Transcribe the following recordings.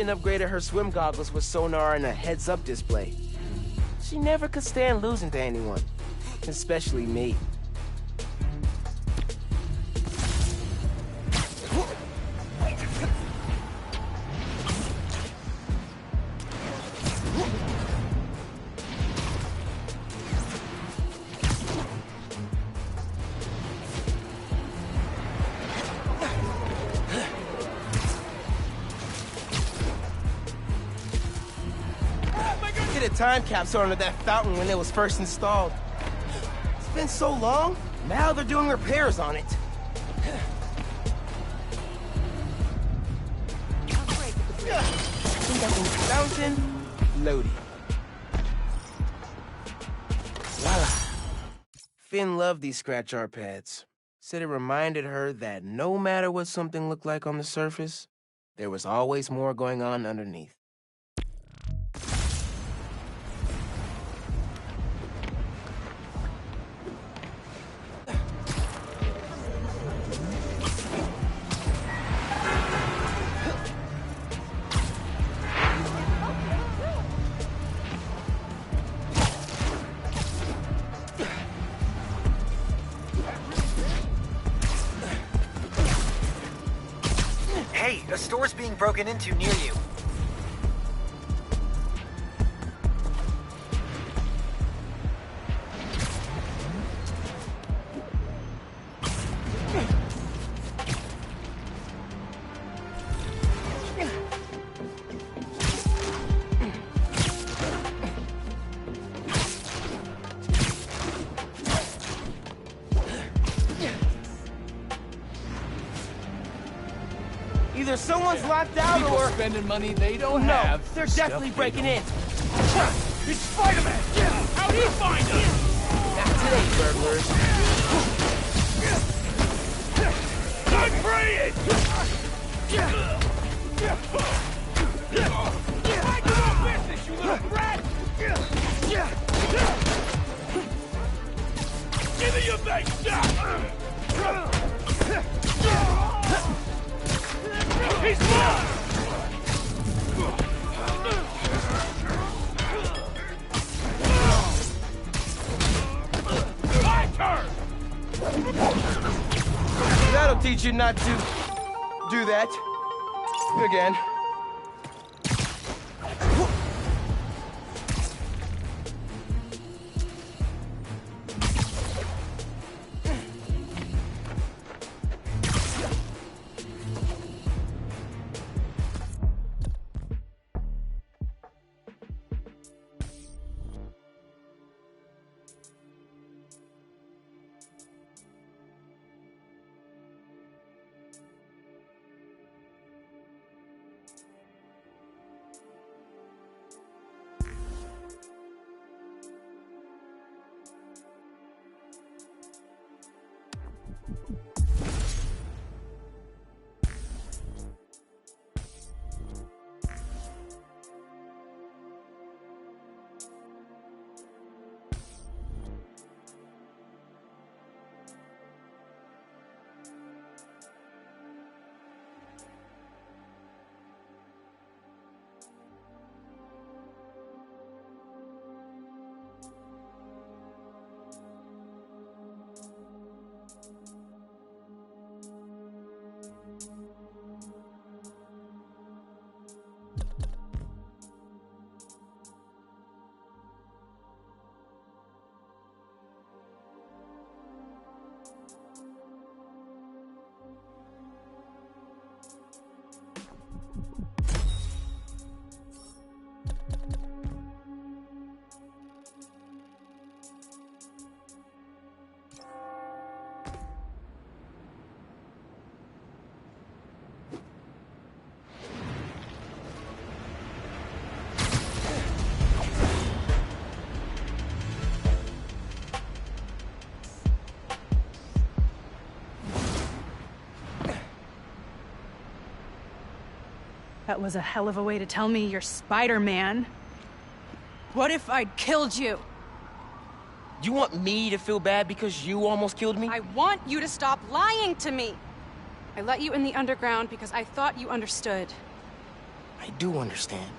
even upgraded her swim goggles with sonar and a heads-up display. She never could stand losing to anyone, especially me. A time capsule under that fountain when it was first installed. It's been so long, now they're doing repairs on it. Fountain loaded. Voila. Finn loved these scratch art pads. Said it reminded her that no matter what something looked like on the surface, there was always more going on underneath. Hey, a store's being broken into near you. Either someone's locked out People or... spending money they don't No, have. they're definitely breaking in. It's Spider-Man! How'd he find us? Not today, burglars. I'm praying! Mind your own business, you little brat! Give me your best shot! He's mine! My turn! That'll teach you not to do that again. That was a hell of a way to tell me you're Spider-Man. What if I'd killed you? You want me to feel bad because you almost killed me? I want you to stop lying to me. I let you in the underground because I thought you understood. I do understand.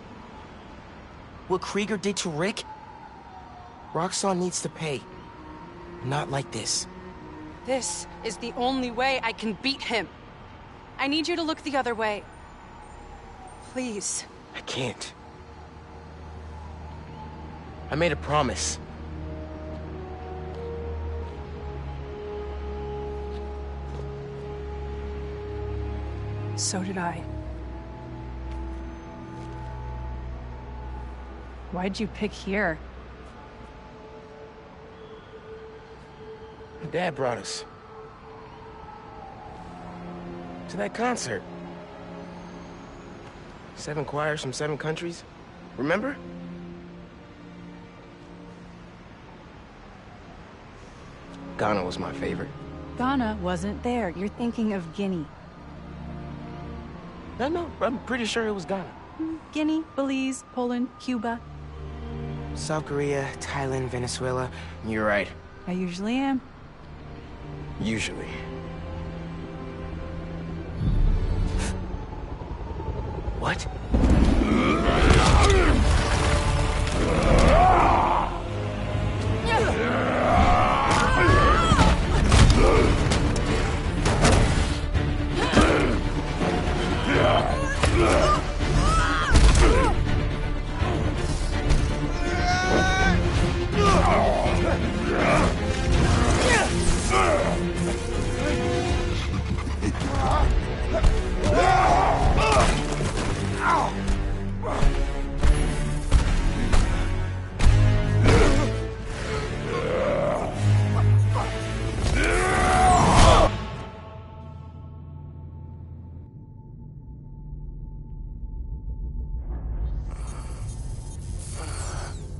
What Krieger did to Rick? Roxxon needs to pay. Not like this. This is the only way I can beat him. I need you to look the other way. Please. I can't. I made a promise. So did I. Why'd you pick here? Dad brought us. To that concert. 7 choirs from 7 countries. Remember? Ghana was my favorite. Ghana wasn't there. You're thinking of Guinea. No, I'm pretty sure it was Ghana. Guinea, Belize, Poland, Cuba. South Korea, Thailand, Venezuela. You're right. I usually am. Usually. What?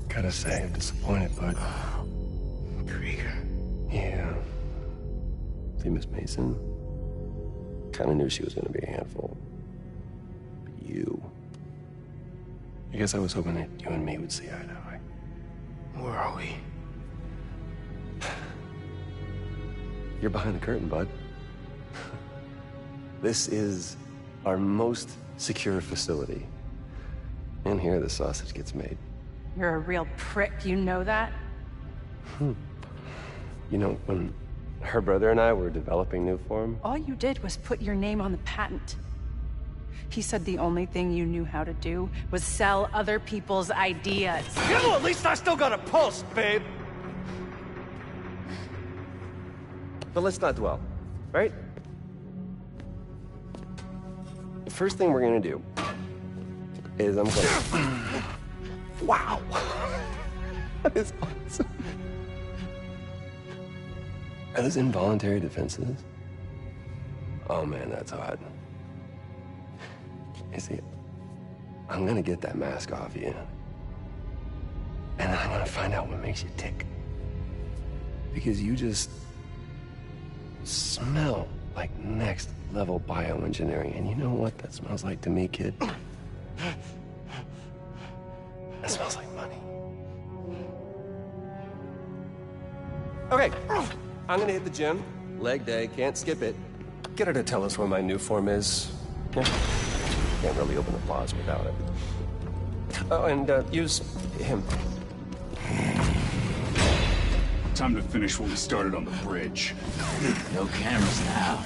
Gotta say, I'm disappointed, bud. Krieger. Yeah. See, Miss Mason? Kinda knew she was gonna be a handful. But you... I guess I was hoping that you and me would see eye to eye. Where are we? You're behind the curtain, bud. This is our most secure facility. And here the sausage gets made. You're a real prick, you know that? You know, when her brother and I were developing new form, All you did was put your name on the patent. He said the only thing you knew how to do was sell other people's ideas. Yeah, well, at least I still got a pulse, babe. but let's not dwell, right? The first thing we're gonna do is I'm gonna... Wow! That is awesome. Are those involuntary defenses? Oh man, that's hot. You see, I'm gonna get that mask off you. And then I'm gonna find out what makes you tick. Because you just smell like next level bioengineering. And you know what that smells like to me, kid? That smells like money. Okay, I'm gonna hit the gym. Leg day, can't skip it. Get her to tell us where my new form is. Yeah. Can't really open the plaza without it. Oh, and use him. Time to finish what we started on the bridge. No cameras now.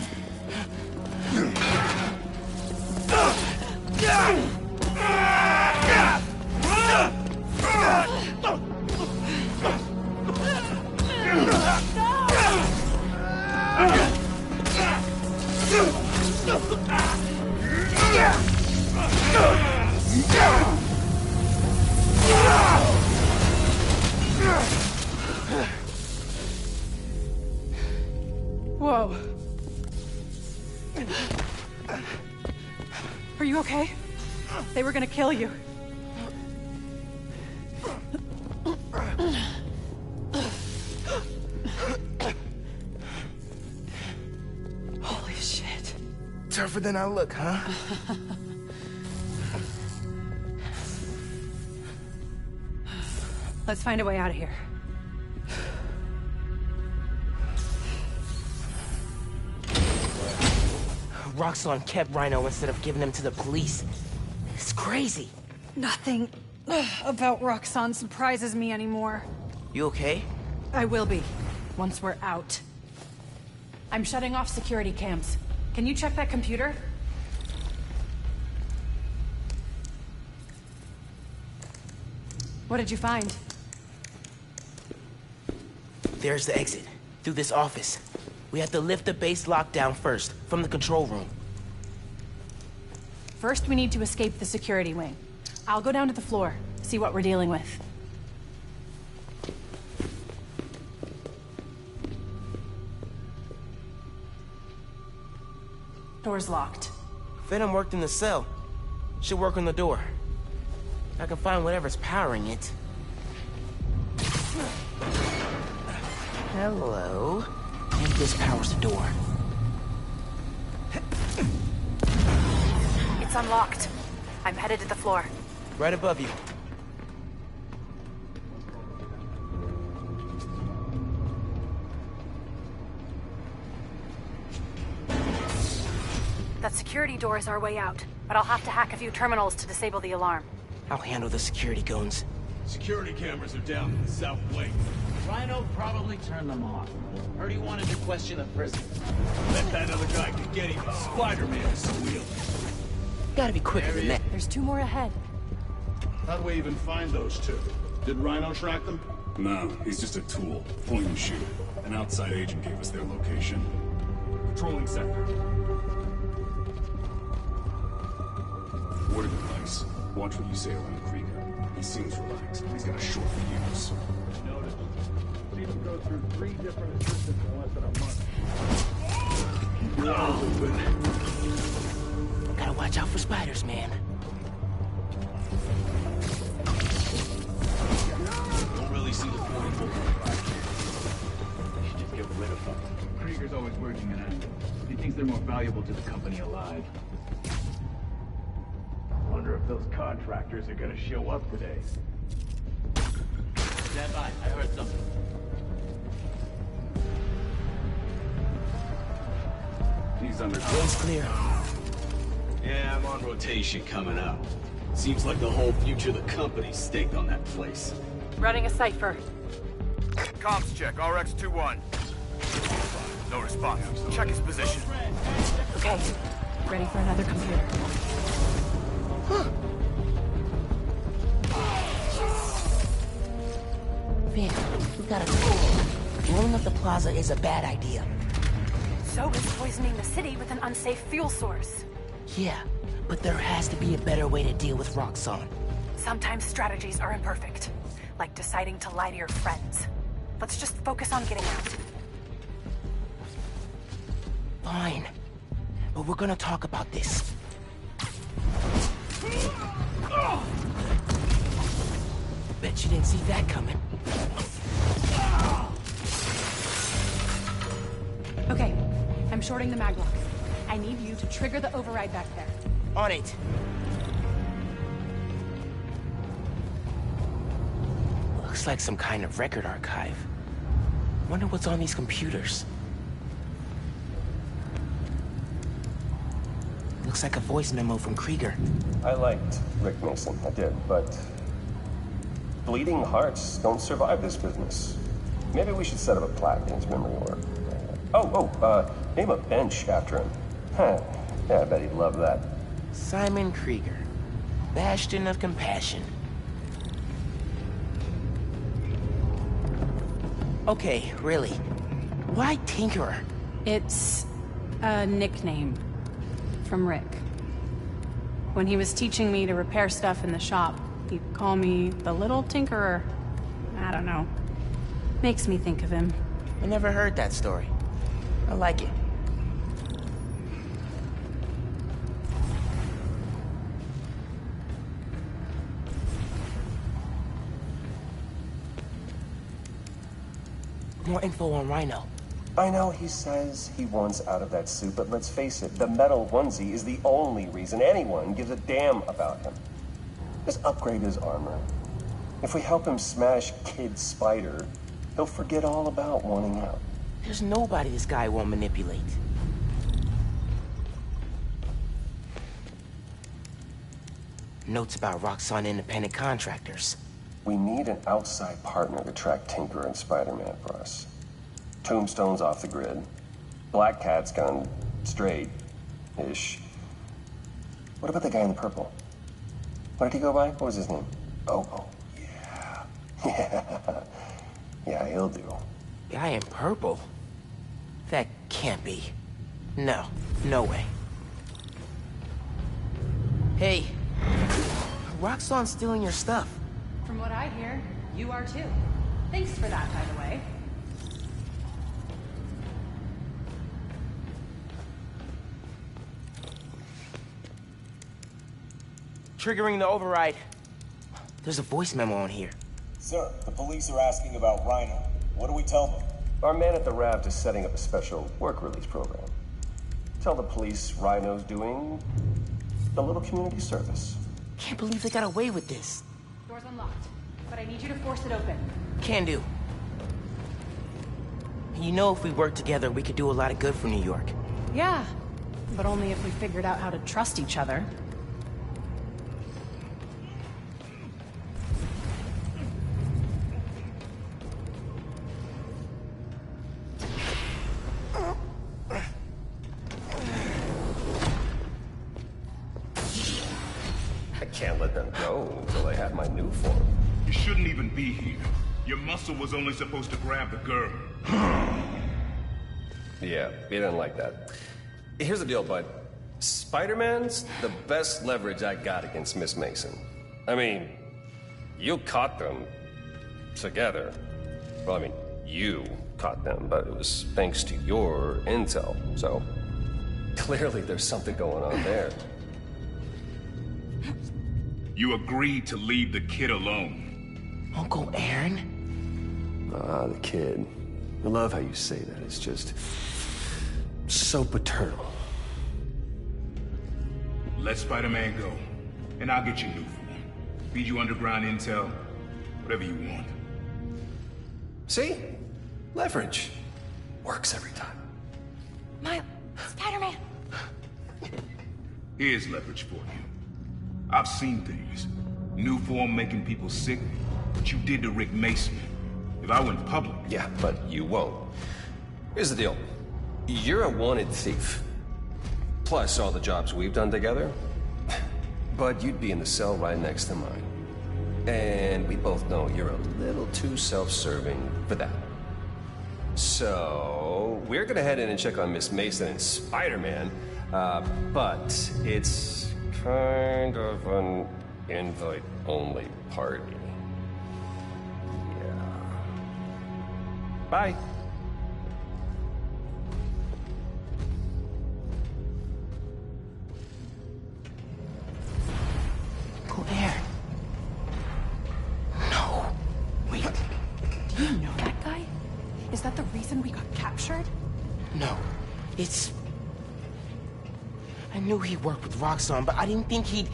Whoa. Are you okay? They were gonna kill you. Holy shit. Tougher than I look, huh? Let's find a way out of here. Roxxon kept Rhino instead of giving him to the police. It's crazy. Nothing about Roxanne surprises me anymore. You okay? I will be, once we're out. I'm shutting off security cams. Can you check that computer? What did you find? There's the exit. Through this office. We have to lift the base lockdown first, from the control room. First, we need to escape the security wing. I'll go down to the floor, see what we're dealing with. Door's locked. Venom worked in the cell. Should work on the door. I can find whatever's powering it. Hello. Maybe this powers the door. It's unlocked. I'm headed to the floor. Right above you. That security door is our way out, but I'll have to hack a few terminals to disable the alarm. I'll handle the security goons. Security cameras are down in the south wing. Rhino probably turned them off. Heard he wanted to question the prison. Bet that other guy could get even Spider-Man squeal. Gotta be quicker than that. There's 2 more ahead. How'd we even find those two? Did Rhino track them? No, he's just a tool. Point and shoot. An outside agent gave us their location. Patrolling sector. Word of advice. Watch what you say around Krieger. He seems relaxed. He's got a short fuse. Notice. See him go through 3 different assistants in less than a month. Gotta watch out for spiders, man. Don't really see the point of holding him back. They should just get rid of him. Krieger's always working an angle. He thinks they're more valuable to the company alive. Wonder if those contractors are gonna show up today. Stand by, I heard something. He's under... Way's clear. Yeah, I'm on rotation coming out. Seems like the whole future of the company's staked on that place. Running a cipher. Comms check, RX-21. No response. Check his position. Okay, ready for another computer. Man, we gotta go. Blowing up the plaza is a bad idea. So is poisoning the city with an unsafe fuel source. Yeah, but there has to be a better way to deal with Roxanne. Sometimes strategies are imperfect, like deciding to lie to your friends. Let's just focus on getting out. Fine. But we're gonna talk about this. Bet you didn't see that coming. Okay, I'm shorting the maglock. I need you to trigger the override back there. On it. Looks like some kind of record archive. Wonder what's on these computers. Looks like a voice memo from Krieger. I liked Rick Mason, I did, but bleeding hearts don't survive this business. Maybe we should set up a plaque in his memory or... name a bench after him. Huh, yeah, I bet he'd love that. Simon Krieger, bastion of compassion. Okay, really. Why Tinkerer? It's a nickname from Rick. When he was teaching me to repair stuff in the shop, he'd call me the Little Tinkerer. I don't know. Makes me think of him. I never heard that story. I like it. More info on Rhino. I know he says he wants out of that suit, but let's face it, the metal onesie is the only reason anyone gives a damn about him. Just upgrade his armor. If we help him smash Kid Spider, he'll forget all about wanting out. There's nobody this guy won't manipulate. Notes about Roxxon independent contractors. We need an outside partner to track Tinker and Spider-Man for us. Tombstone's off the grid. Black Cat's gone straight-ish. What about the guy in the purple? What did he go by? What was his name? Oh, yeah. Yeah. Yeah, he'll do. Guy in purple? That can't be. No, no way. Hey, Roxxon's stealing your stuff. From what I hear, you are too. Thanks for that, by the way. Triggering the override. There's a voice memo on here. Sir, the police are asking about Rhino. What do we tell them? Our man at the Raft is setting up a special work release program. Tell the police Rhino's doing a little community service. Can't believe they got away with this. Door's unlocked, but I need you to force it open. Can do. You know, if we work together, we could do a lot of good for New York. Yeah, but only if we figured out how to trust each other. I can't let them go until I have my new form. You shouldn't even be here. Your muscle was only supposed to grab the girl. Yeah, he didn't like that. Here's the deal, bud. Spider-Man's the best leverage I got against Miss Mason. I mean, you caught them together. Well, I mean, you caught them, but it was thanks to your intel, so clearly there's something going on there. You agreed to leave the kid alone. Uncle Aaron? Ah, the kid. I love how you say that. It's just so paternal. Let Spider-Man go, and I'll get you new form. Feed you underground intel, whatever you want. See? Leverage. Works every time. Miles, Spider-Man. Here's leverage for you. I've seen things. New form making people sick. What you did to Rick Mason. If I went public... Yeah, but you won't. Here's the deal. You're a wanted thief. Plus all the jobs we've done together. But you'd be in the cell right next to mine. And we both know you're a little too self-serving for that. So, we're gonna head in and check on Miss Mason and Spider-Man. But it's kind of an invite-only party. Yeah. Bye. Uncle Aaron. No. Wait. Do you know that guy? Is that the reason we got captured? No. It's... I knew he worked with Roxxon, but I didn't think he'd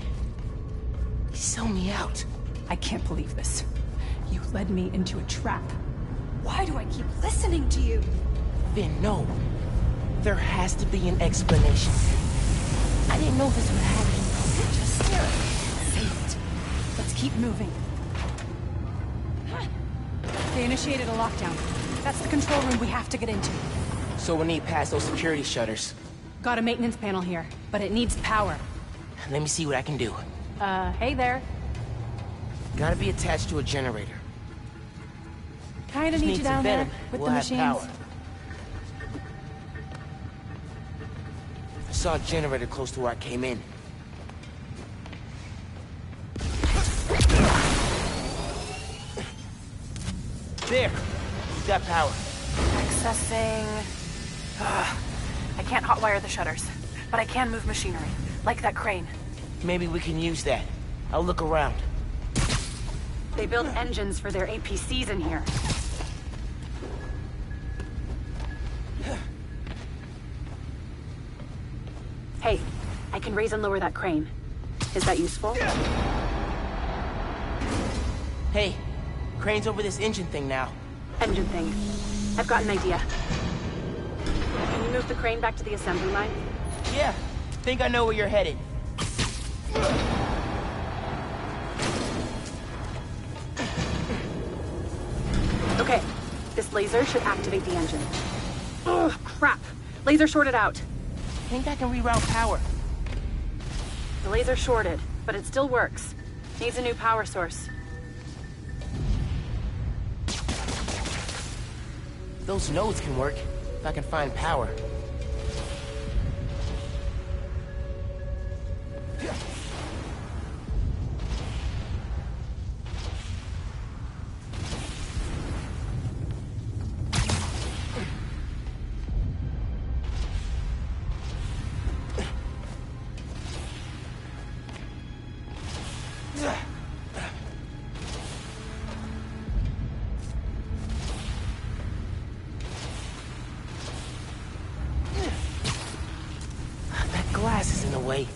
sell me out. I can't believe this. You led me into a trap. Why do I keep listening to you? Then no. There has to be an explanation. I didn't know this would happen. Just steer it. Save it. Let's keep moving. They initiated a lockdown. That's the control room we have to get into. So we'll need past those security shutters. Got a maintenance panel here, but it needs power. Let me see what I can do. Hey there. Gotta be attached to a generator. Kinda Just need need you some down there venom. with We'll the have machines. power. I saw a generator close to where I came in. There! We've got power. Accessing... I can't hotwire the shutters, but I can move machinery, like that crane. Maybe we can use that. I'll look around. They build engines for their APCs in here. Hey, I can raise and lower that crane. Is that useful? Hey, crane's over this engine thing now. Engine thing. I've got an idea. Can you move the crane back to the assembly line? Yeah, think I know where you're headed. Okay, this laser should activate the engine. Ugh, crap. Laser shorted out. I think I can reroute power. The laser shorted, but it still works. Needs a new power source. Those nodes can work, if I can find power. That glass is in the way.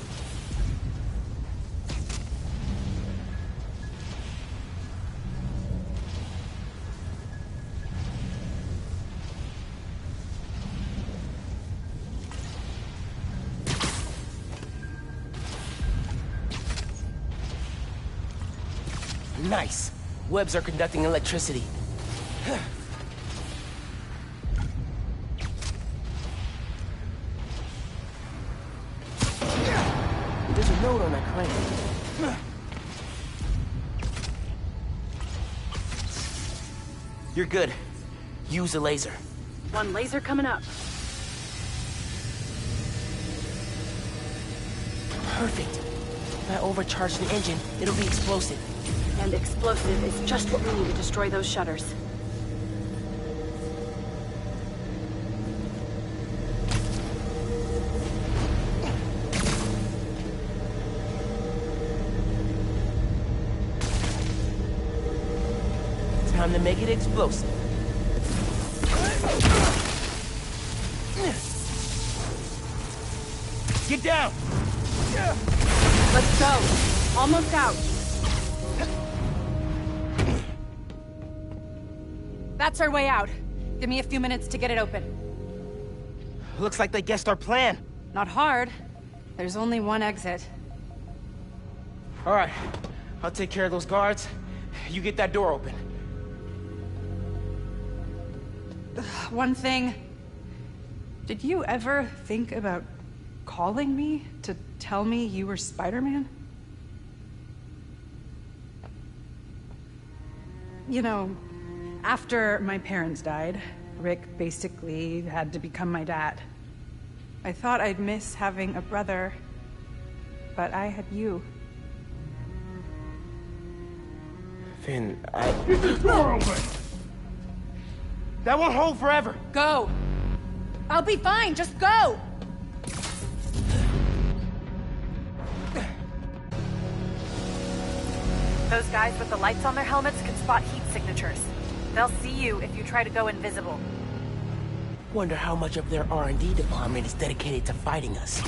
Nice. Webs are conducting electricity. There's a note on that crane. You're good. Use a laser. One laser coming up. Perfect. If I overcharge the engine, it'll be explosive. And explosive is just what we need to destroy those shutters. Time to make it explosive. Get down! Let's go. Almost out. That's our way out. Give me a few minutes to get it open. Looks like they guessed our plan. Not hard. There's only one exit. All right, I'll take care of those guards. You get that door open. One thing. Did you ever think about calling me to tell me you were Spider-Man? You know, after my parents died, Rick basically had to become my dad. I thought I'd miss having a brother, but I had you. Finn, Get this door open! That won't hold forever! Go! I'll be fine, just go! Those guys with the lights on their helmets can spot heat signatures. They'll see you if you try to go invisible. Wonder how much of their R&D department is dedicated to fighting us.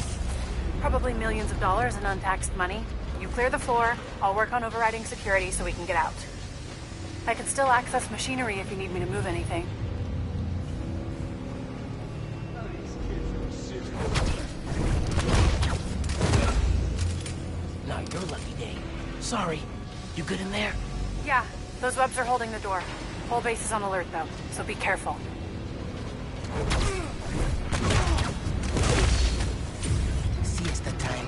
Probably millions of dollars in untaxed money. You clear the floor, I'll work on overriding security so we can get out. I can still access machinery if you need me to move anything. Not your lucky day. Sorry. You good in there? Yeah, those webs are holding the door. Whole base is on alert though, so be careful. Siesta time.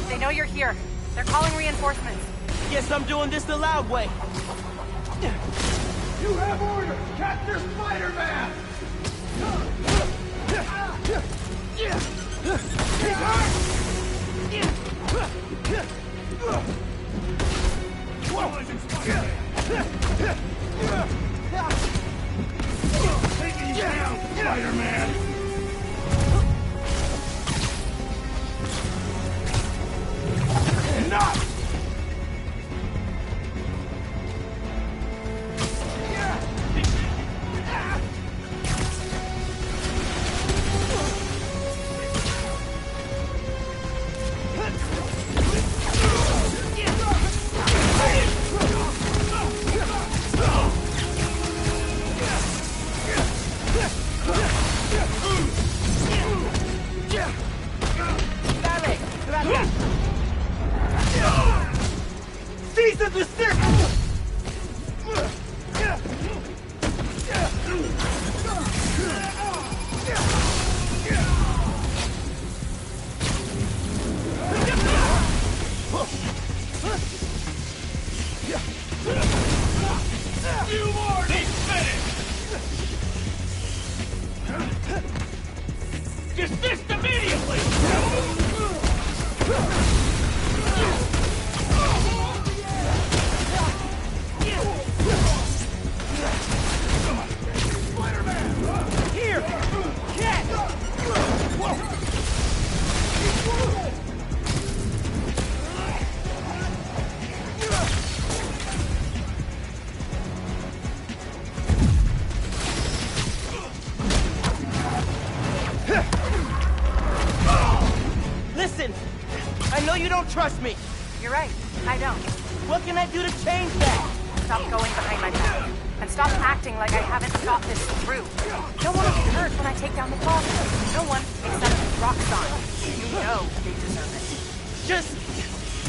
They know you're here. They're calling reinforcements. Guess I'm doing this the loud way. You have orders! Capture Spider-Man! He's hurt! What is Spider-Man? Taking you down, Spider-Man! Enough! You've already finished! Desist immediately! Here! Catch! Listen! I know you don't trust me! You're right. I don't. What can I do to change that? Stop going behind my back. And stop acting like I haven't thought this through. No one will get hurt when I take down the plaza. No one except Roxxon. You know they deserve it. Just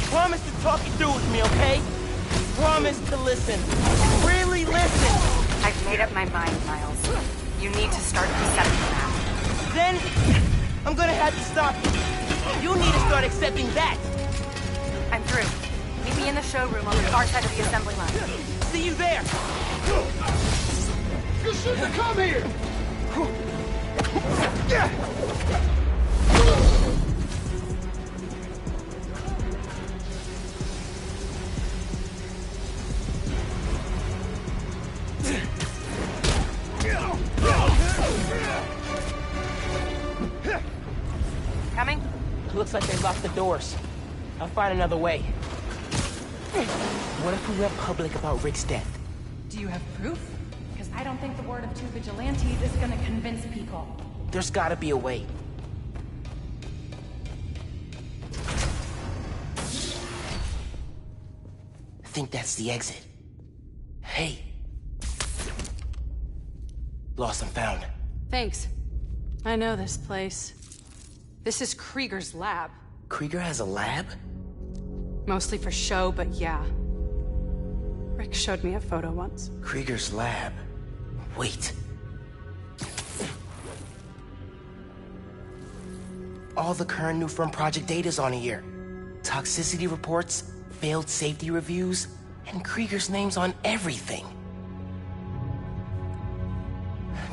promise to talk it through with me, okay? Promise to listen. Really listen. I've made up my mind, Miles. You need to start accepting that. Then I'm gonna have to stop you. You need to start accepting that. I'm through. Meet me in the showroom on the far side of the assembly line. See you there. You shouldn't have come here! Coming? Looks like they locked the doors. I'll find another way. What if we went public about Rick's death? Do you have proof? Because I don't think the word of two vigilantes is gonna convince people. There's gotta be a way. I think that's the exit. Hey. Lost and found. Thanks. I know this place. This is Krieger's lab. Krieger has a lab? Mostly for show, but yeah. Rick showed me a photo once. Krieger's lab. Wait. All the current new firm project data's on here. Toxicity reports, failed safety reviews, and Krieger's name's on everything.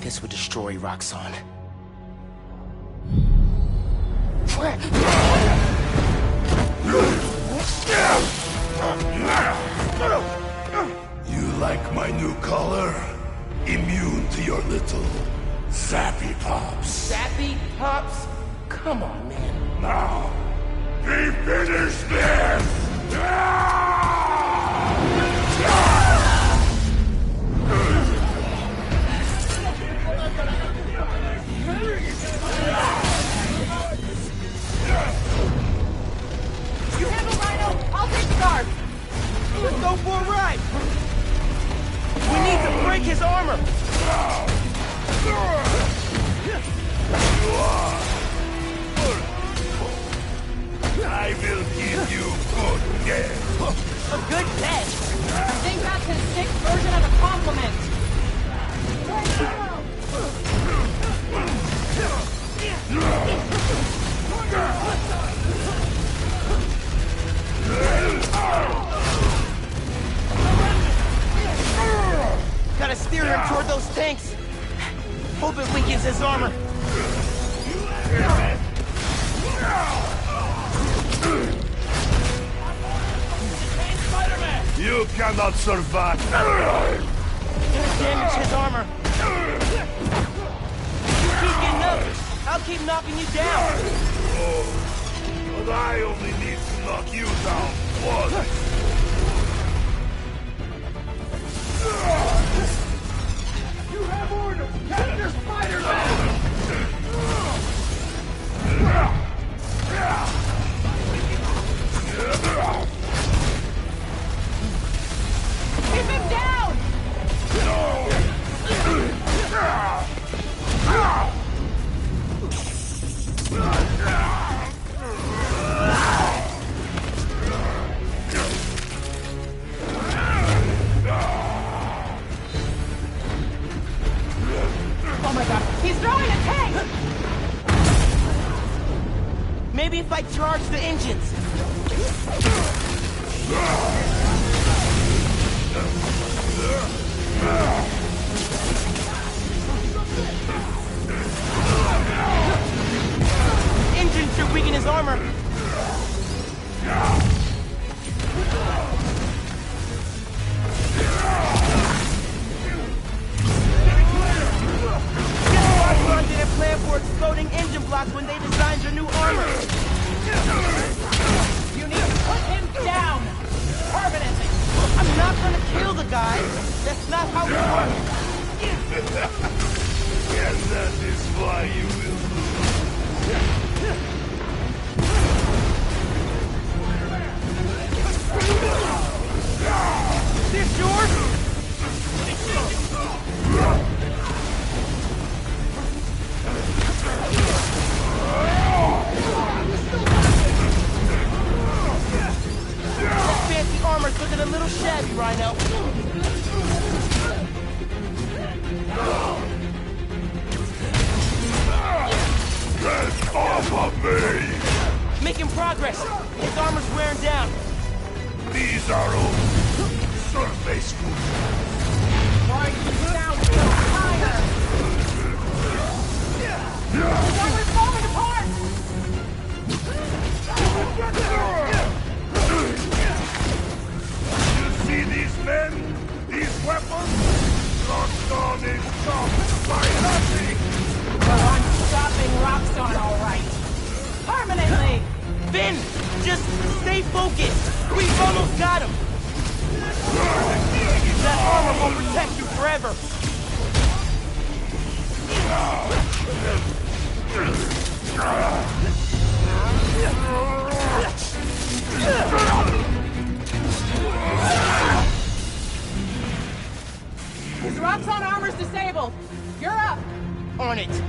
This would destroy Roxxon. You like my new color? Immune to your little sappy pops. Sappy Pops? Come on, man. Now, we finish this! You handle Rhino, I'll take the guard. Let's go for a ride. We need to break his armor. I will give you good death. A good death? I think that's his sick version of a compliment. Gotta steer him toward those tanks. Hope it weakens his armor. You cannot survive. Gonna damage his armor. You keep getting up, I'll keep knocking you down. Oh, but I only need to knock you down once. You have orders! Capture Spider-Man! Keep him down! Maybe if I charge the engines. Engine should weaken his armor. Rockron didn't plan for exploding engine blocks when they designed your new armor. You need to put him down! Permanently! I'm not gonna kill the guy. That's not how it works. And that is why you will lose. This yours? That fancy armor's looking a little shabby, Rhino. Get off of me! Making progress. His armor's wearing down. These are all surface wounds. Why do you sound so tired? His armor's falling apart! You see these men? These weapons? Roxxon is stopped by nothing! Well, I'm stopping Roxxon, all right. Permanently! Finn, just stay focused. We've almost got him. That armor will protect you forever. His Roxxon armor's disabled. You're up. On it.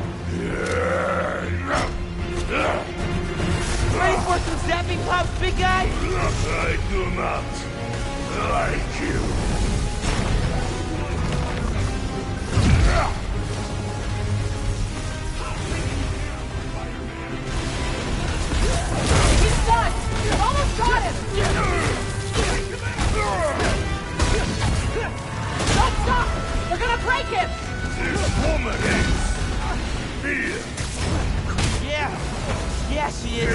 Ready for some zapping pops, big guy? I do not like you. He's done! You've almost got him! Don't stop! We're gonna break him! This woman is fear. Yeah, she is.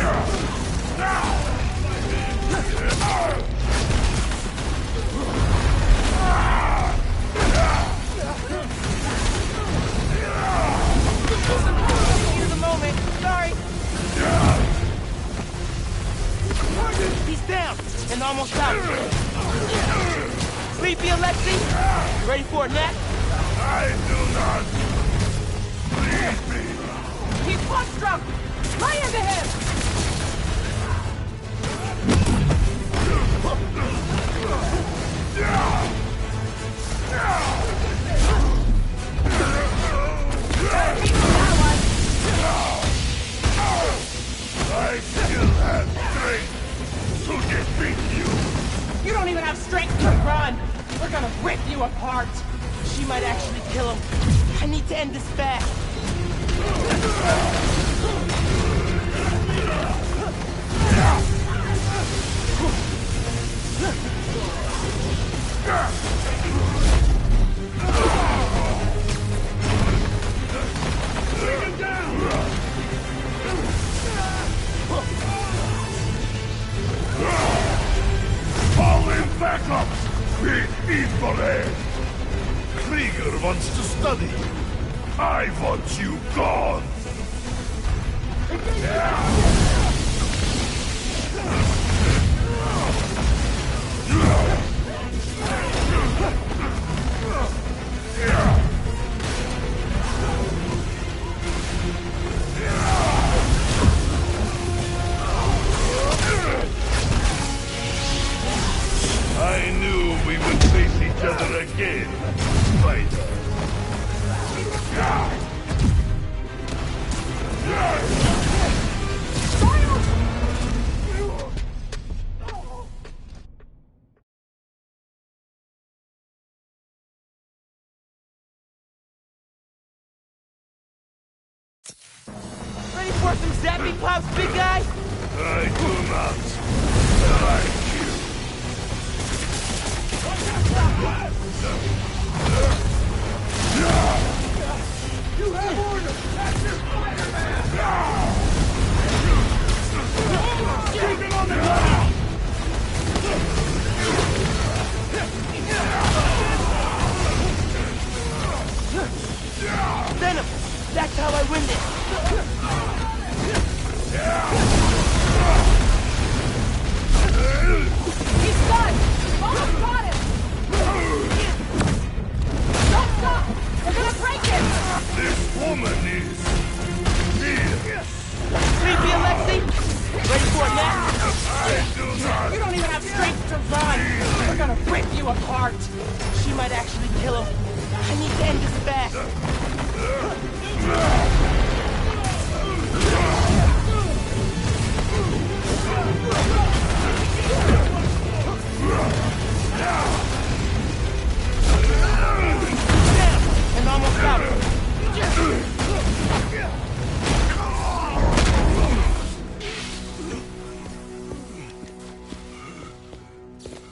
Heat of the moment. Sorry. He's down and almost out. Sleepy Alexi, you ready for a nap? I do not. Leave me. He's punch-drunk! Lay into him! I still have strength to defeat you. You don't even have strength to run! We're gonna rip you apart! She might actually kill him. I need to end this fast. Fall in backup! With evil head! Krieger wants to study. I want you gone! I knew we would face each other again, Spider. Ready for some zapping pops, big guy? I do not like you. You have orders! That's your Spider-Man! Keep him on the ground! Venom! That's how I win this! He's done! Almost got him! Don't stop! We're gonna break him! This woman is near. Sleepy Alexei? Ready for it now? I do not. You don't even have strength to run! We're gonna rip you apart! She might actually kill him. I need to end this fast! And almost got him.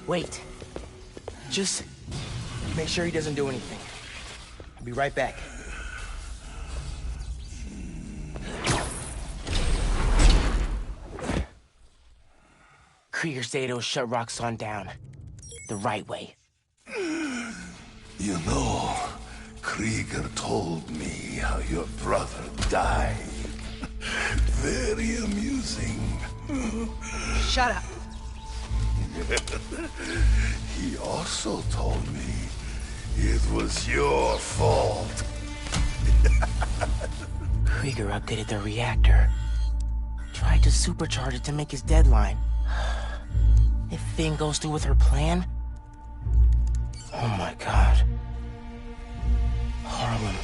Wait. Just make sure he doesn't do anything. I'll be right back. Krieger Zato shut Roxxon down. The right way. You know, Krieger told me how your brother died. Very amusing. Shut up. He also told me it was your fault. Krieger updated the reactor. Tried to supercharge it to make his deadline. If Finn goes through with her plan... Oh my god. Harlem.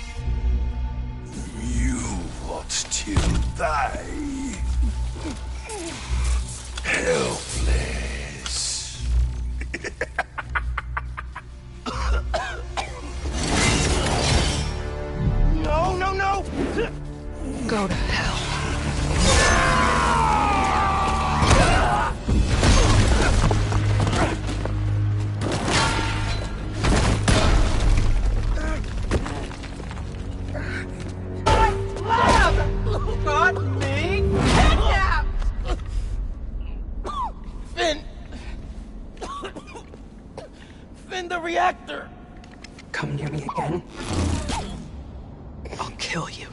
You want to die. Helpless. No, no, no! Go to hell. Not me! Kidnapped! Finn! Finn, the reactor! Come near me again. I'll kill you.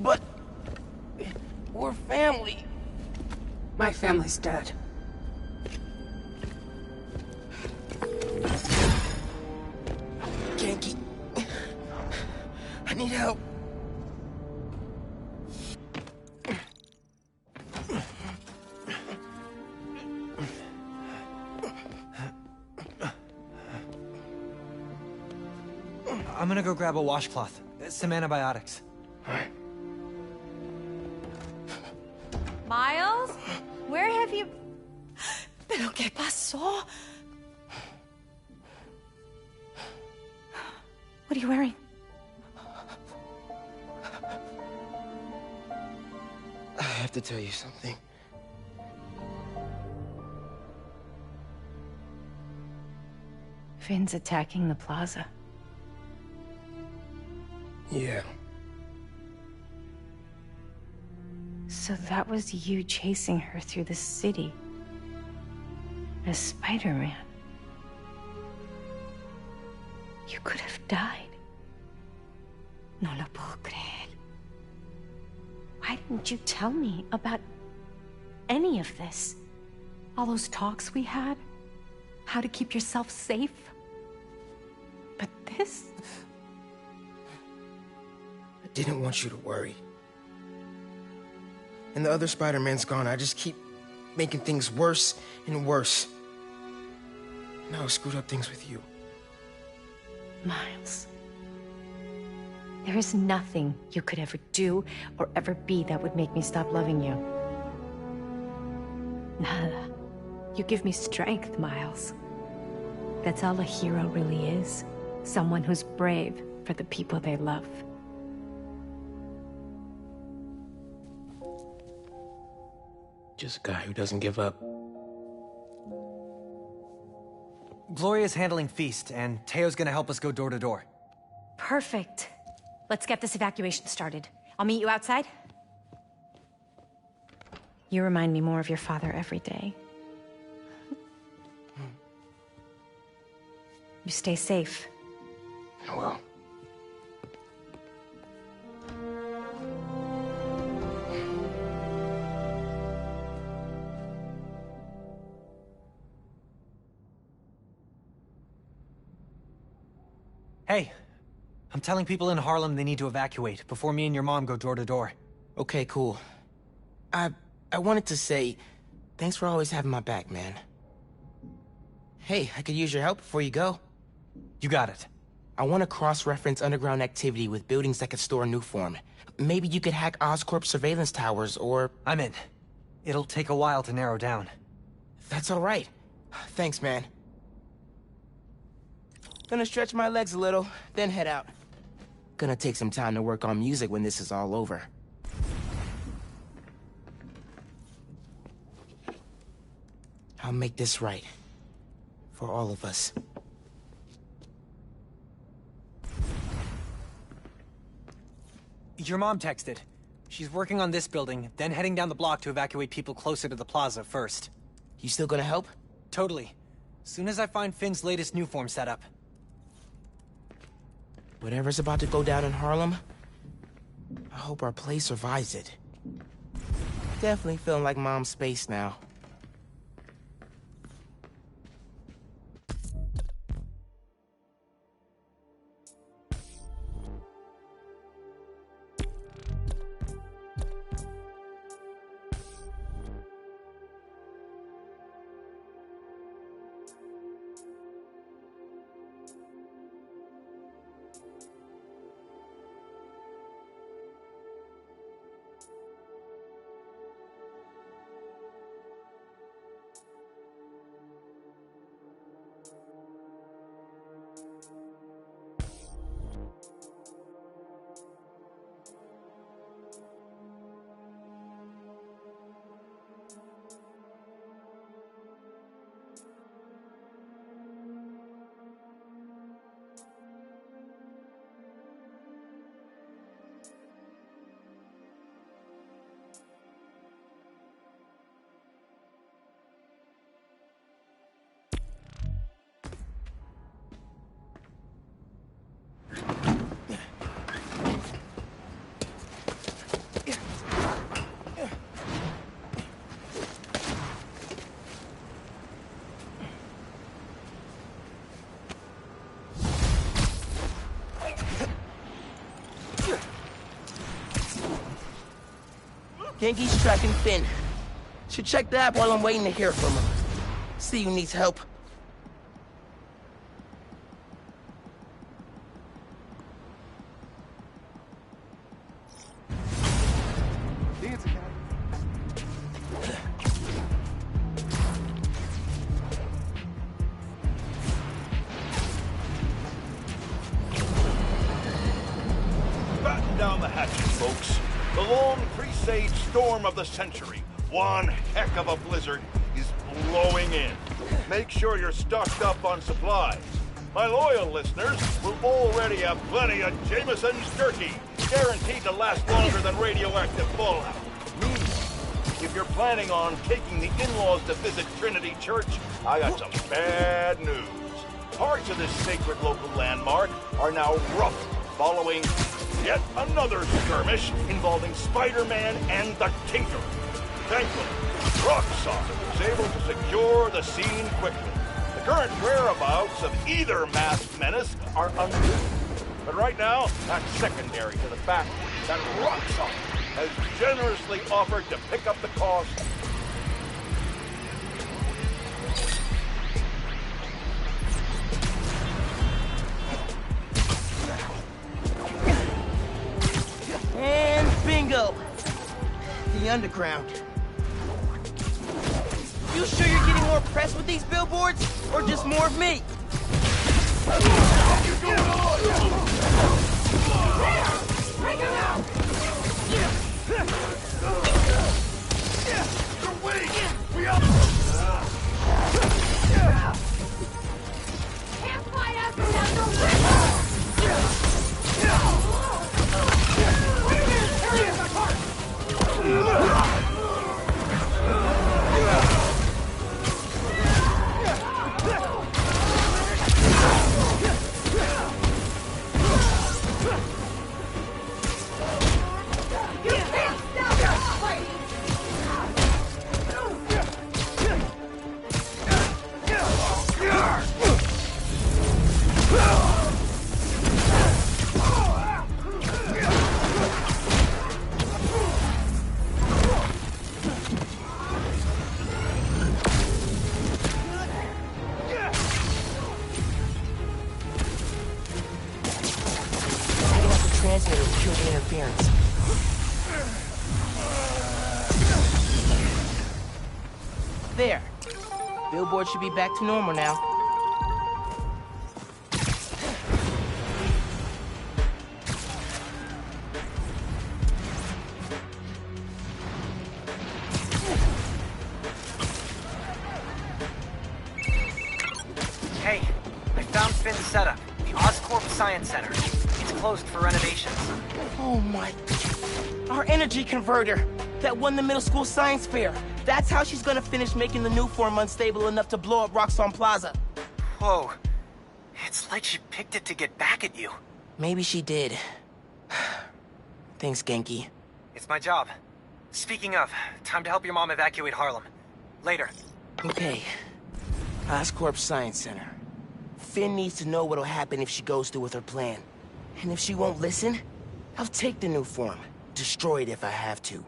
But... we're family. My family's dead. Genki. I need help. I'm gonna go grab a washcloth. Some antibiotics. Miles? Where have you... ¿Pero qué pasó? What are you wearing? I have to tell you something. Finn's attacking the plaza. Yeah. So that was you chasing her through the city. As Spider-Man. You could have died. No lo puedo creer. Why didn't you tell me about any of this? All those talks we had? How to keep yourself safe? But this? I didn't want you to worry. And the other Spider-Man's gone. I just keep making things worse and worse. Now I screwed up things with you. Miles. There is nothing you could ever do or ever be that would make me stop loving you. Nada. You give me strength, Miles. That's all a hero really is. Someone who's brave for the people they love. Just a guy who doesn't give up. Gloria's handling Feast, and Teo's gonna help us go door to door. Perfect. Let's get this evacuation started. I'll meet you outside. You remind me more of your father every day. You stay safe. Well. Hey, I'm telling people in Harlem they need to evacuate before me and your mom go door to door. Okay, cool. I wanted to say, thanks for always having my back, man. Hey, I could use your help before you go. You got it. I want to cross-reference underground activity with buildings that could store Nuform. Maybe you could hack Oscorp surveillance towers, or... I'm in. It'll take a while to narrow down. That's all right. Thanks, man. Gonna stretch my legs a little, then head out. Gonna take some time to work on music when this is all over. I'll make this right. For all of us. Your mom texted. She's working on this building, then heading down the block to evacuate people closer to the plaza first. You still gonna help? Totally. Soon as I find Finn's latest Nuform setup. Whatever's about to go down in Harlem, I hope our place survives it. Definitely feeling like Mom's space now. Genki's tracking Finn. Should check the app while I'm waiting to hear from him. See who needs help. Batten down the hatches, folks. The long presage storm of the century, one heck of a blizzard, is blowing in. Make sure you're stocked up on supplies. My loyal listeners will already have plenty of Jameson's jerky, guaranteed to last longer than radioactive fallout. If you're planning on taking the in-laws to visit Trinity Church, I got some bad news. Parts of this sacred local landmark are now rough following yet another skirmish involving Spider-Man and the Tinker. Thankfully, Roxxon was able to secure the scene quickly. The current whereabouts of either masked menace are unknown. But right now, that's secondary to the fact that Roxxon has generously offered to pick up the cost. And bingo! The underground. You sure you're getting more press with these billboards? Or just more of me? Bring him out! There. Billboard should be back to normal now. Hey, I found Finn's setup. The Oscorp Science Center. It's closed for renovations. Oh my... Our energy converter that won the middle school science fair. That's how she's gonna finish making the new form unstable enough to blow up Roxxon Plaza. Whoa. It's like she picked it to get back at you. Maybe she did. Thanks, Genki. It's my job. Speaking of, time to help your mom evacuate Harlem. Later. Okay. Oscorp Science Center. Finn needs to know what'll happen if she goes through with her plan. And if she won't listen, I'll take the new form. Destroy it if I have to.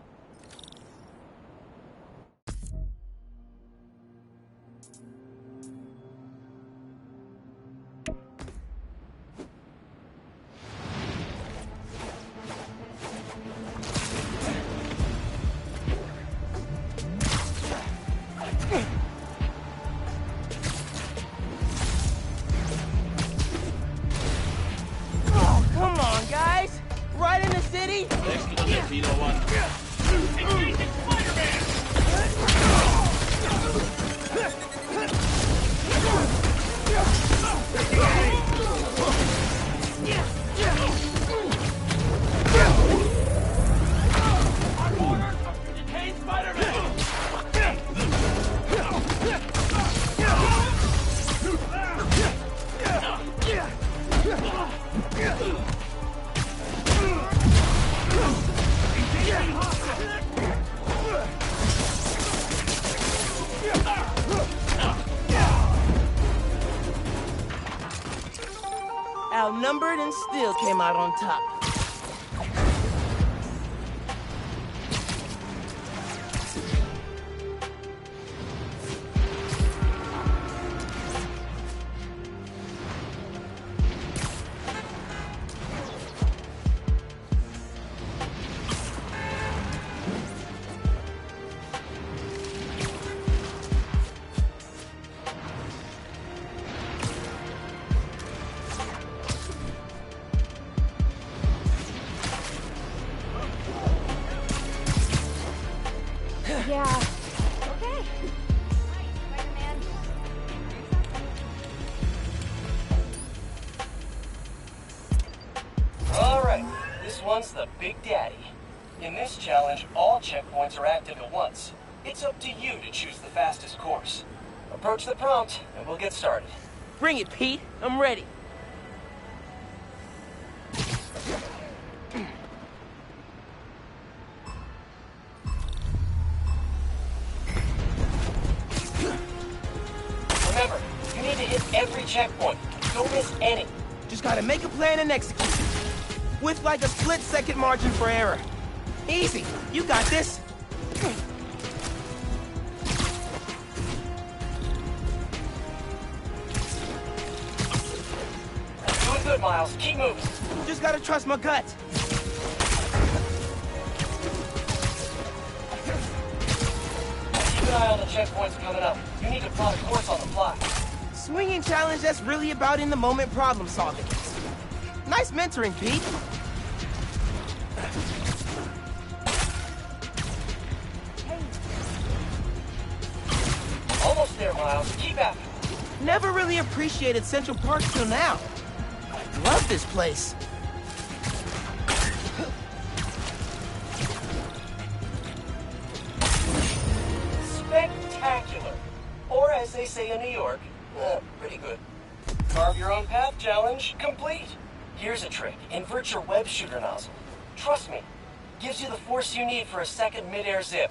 Come on, guys! Right in the city? Next to the torpedo one. Engaging Outnumbered and still came out on top. Yeah. Okay. Spider-Man. Alright, this one's the Big Daddy. In this challenge, all checkpoints are active at once. It's up to you to choose the fastest course. Approach the prompt, and we'll get started. Bring it, Pete. I'm ready. Remember, you need to hit every checkpoint. Don't miss any. Just gotta make a plan and execute. With like a split-second margin for error. Easy. You got this. Doing good, Miles. Keep moving. Just gotta trust my gut. Keep an eye on the checkpoints coming up. You need to plot a course on the fly. Swinging challenge that's really about in-the-moment problem solving. Nice mentoring, Pete. Almost there, Miles. Keep at it. Never really appreciated Central Park till now. Love this place. Spectacular. Or as they say in New York, pretty good. Carve your own path challenge complete. Here's a trick. Invert your web shooter nozzle. Trust me. Gives you the force you need for a second mid-air zip.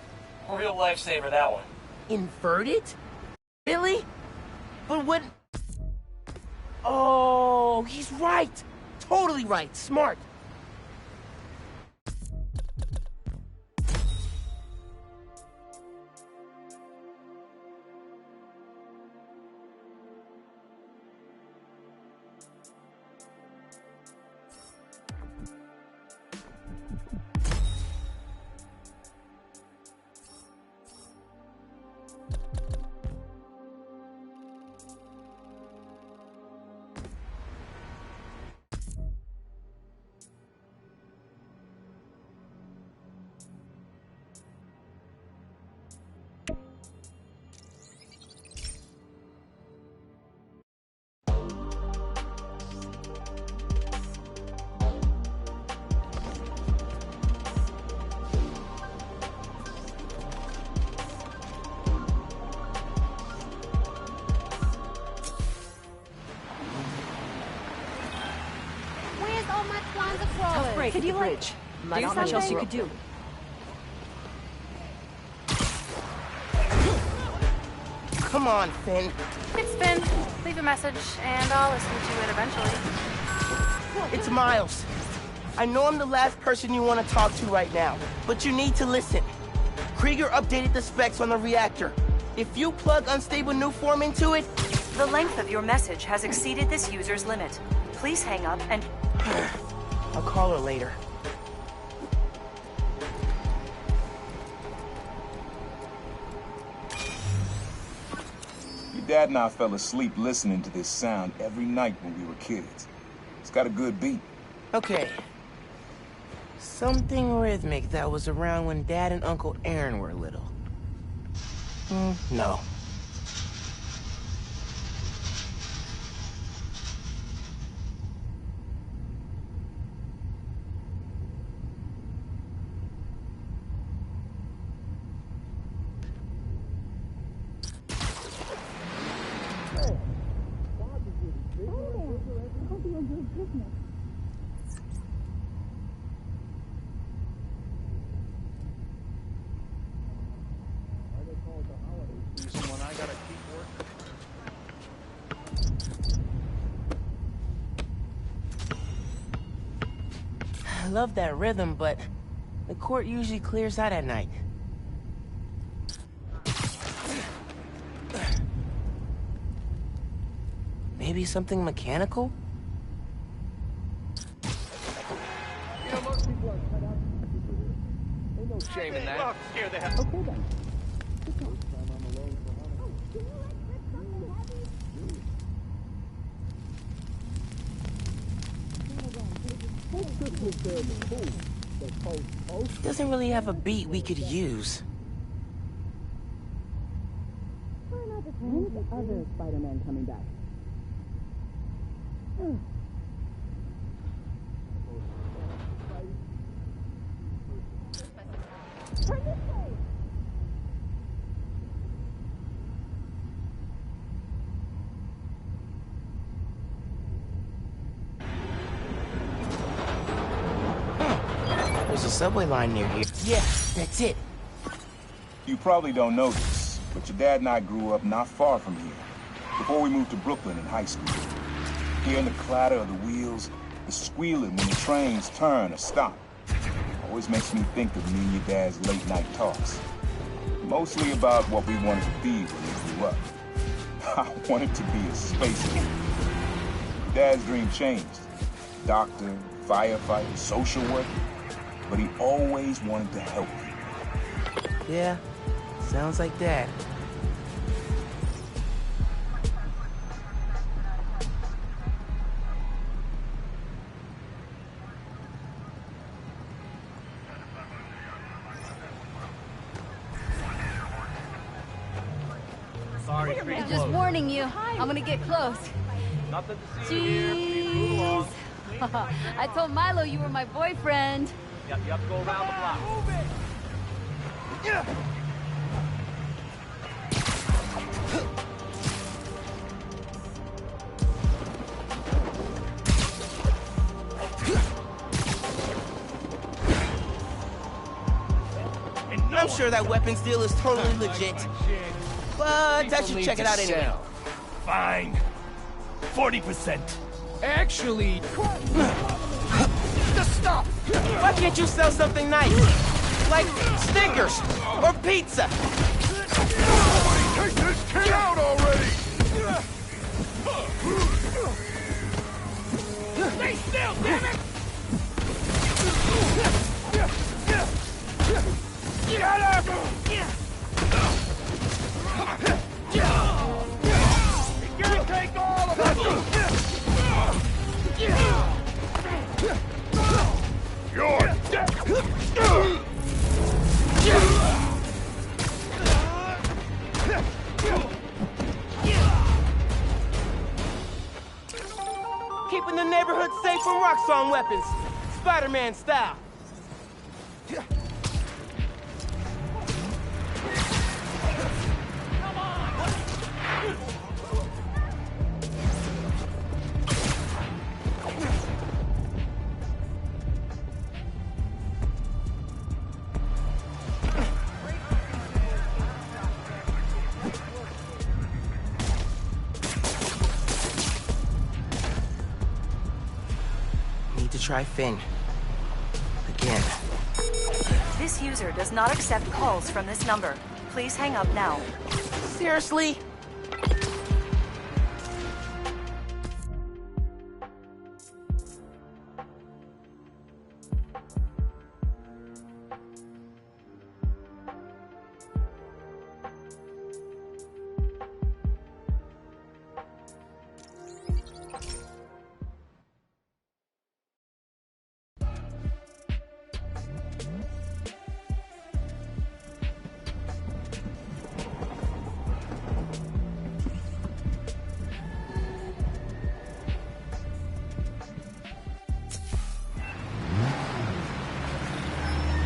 Real lifesaver, that one. Invert it? Really? But what... Oh, he's right. Totally right. Smart. break Could at you, the bridge. like, Not much else you could do. Come on, Finn. It's Finn. Leave a message, and I'll listen to it eventually. It's Miles. I know I'm the last person you want to talk to right now, but you need to listen. Krieger updated the specs on the reactor. If you plug unstable new form into it... The length of your message has exceeded this user's limit. Please hang up and... I'll call her later. Your dad and I fell asleep listening to this sound every night when we were kids. It's got a good beat. Okay. Something rhythmic that was around when Dad and Uncle Aaron were little. No. I love that rhythm, but the court usually clears out at night. Maybe something mechanical? You know, most people are cut out. Ain't no shame in that. Scare the hell. Okay then. Doesn't really have a beat we could use. When's the other Spider-Man coming back? There's a subway line near here. Yeah, that's it. You probably don't know this, but your dad and I grew up not far from here, before we moved to Brooklyn in high school. Hearing the clatter of the wheels, the squealing when the trains turn or stop, always makes me think of me and your dad's late-night talks. Mostly about what we wanted to be when we grew up. I wanted to be a spaceman. Dad's dream changed. Doctor, firefighter, social worker. But he always wanted to help people. Yeah, sounds like Dad. Sorry, I'm just warning you. I'm gonna get close. Nothing to see here. Please move along. I told Milo you were my boyfriend. Yep, you have to go around the block. Move it! Yeah! I'm sure that weapons deal is totally legit. But I should check it out anyway. Fine. 40%. Actually... Just stop! Why can't you sell something nice? Like Snickers or pizza? Take this kid out already! Stay still, damn it! Get him! You can't take all of us! You're dead! Keeping the neighborhood safe from Roxxon weapons. Spider-Man style. try Finn. Again. This user does not accept calls from this number. Please hang up now. Seriously?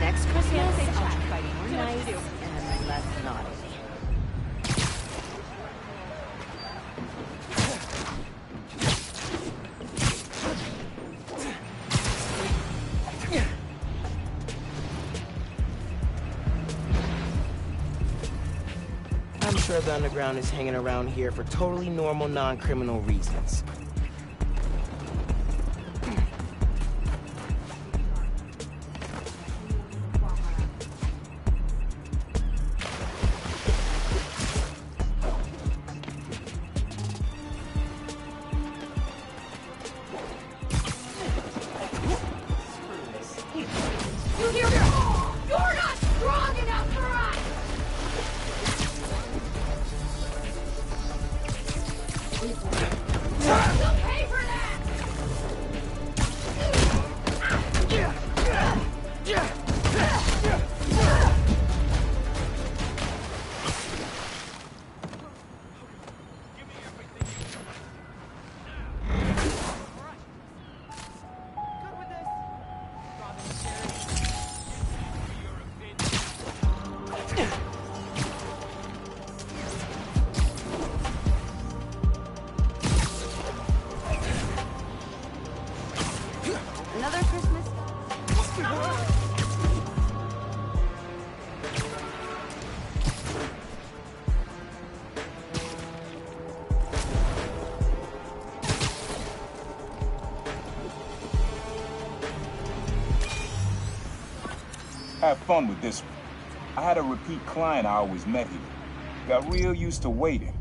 Next Christmas, I'll try more nice and less naughty. I'm sure the underground is hanging around here for totally normal, non-criminal reasons. You're not strong enough for us! You'll pay for that! Another Christmas? Have fun with this one. I had a repeat client I always met here. Got real used to waiting,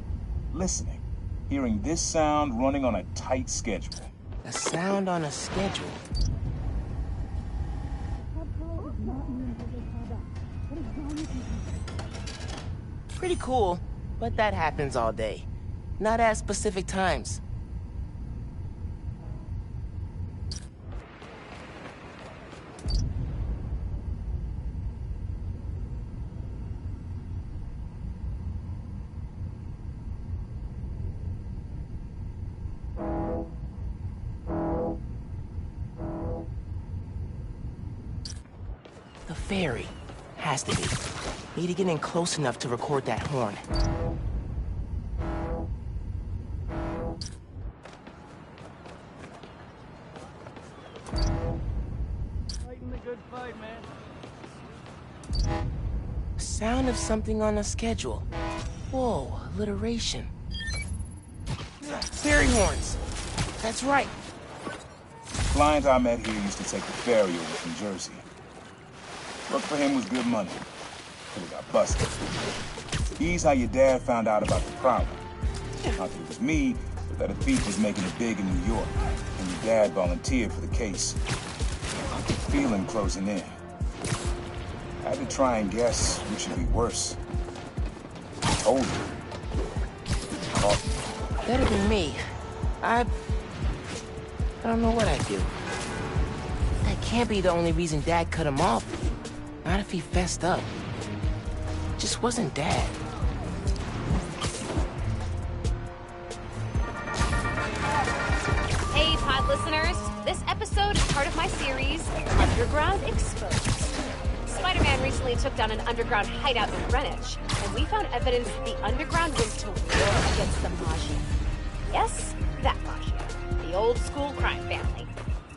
listening, hearing this sound running on a tight schedule. A sound on a schedule. Pretty cool, but that happens all day. Not at specific times. The ferry. Has to be. Need to get in close enough to record that horn. Fighting the good fight, man. Sound of something on a schedule. Whoa, alliteration. Ferry horns. That's right. Client I met here used to take the ferry over from Jersey. Work for him was good money. Till he got busted. He's how your dad found out about the problem. Not that it was me, but that a thief was making it big in New York. And your dad volunteered for the case. I could feel him closing in. I had to try and guess which should be worse. I told him. Caught me. Better than me. I don't know what I'd do. That can't be the only reason Dad cut him off. Not if he fessed up. Just wasn't Dad. Hey, pod listeners. This episode is part of my series, Underground Exposed. Spider-Man recently took down an underground hideout in Greenwich, and we found evidence that the underground went to war against the Mafia. Yes, that Mafia. The old-school crime family.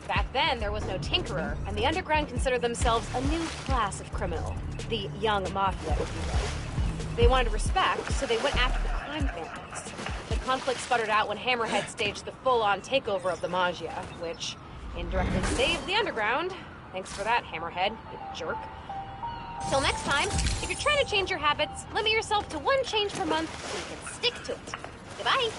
Back then, there was no tinkerer, and the underground considered themselves a new class of criminal. The young Mafia, if you will. They wanted respect, so they went after the crime families. The conflict sputtered out when Hammerhead staged the full-on takeover of the Mafia, which Indirectly saved the underground. Thanks for that, Hammerhead, you jerk. Till next time, if you're trying to change your habits, limit yourself to 1 change per month so you can stick to it. Goodbye.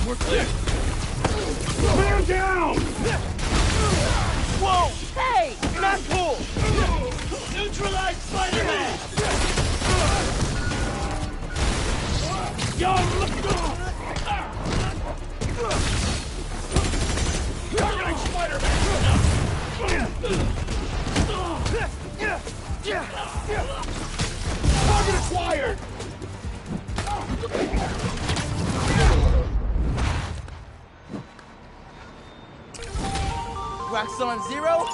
We're clear. Man down! Whoa! Hey! You're not cool! Neutralize Spider-Man! Yo, targeting Spider-Man! Target acquired! Rock's on 0.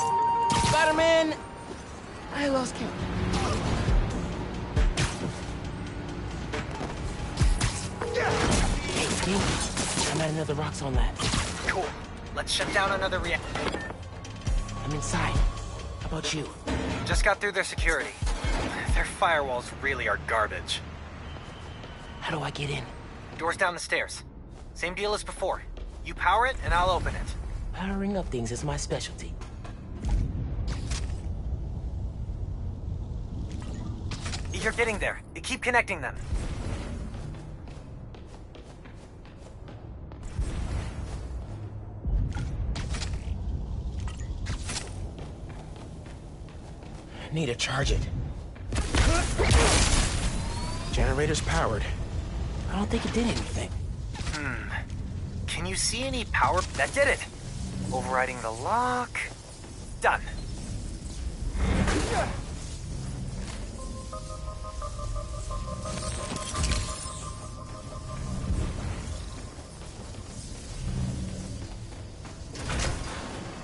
Spider-Man... I lost count. Hey, Steve. I'm at another Rock's on lab. Cool. Let's shut down another reactor. I'm inside. How about you? Just got through their security. Their firewalls really are garbage. How do I get in? Doors down the stairs. Same deal as before. You power it, and I'll open it. Powering up things is my specialty. You're getting there. Keep connecting them. Need to charge it. Generator's powered. I don't think it did anything. Can you see any power? That did it. Overriding the lock. Done.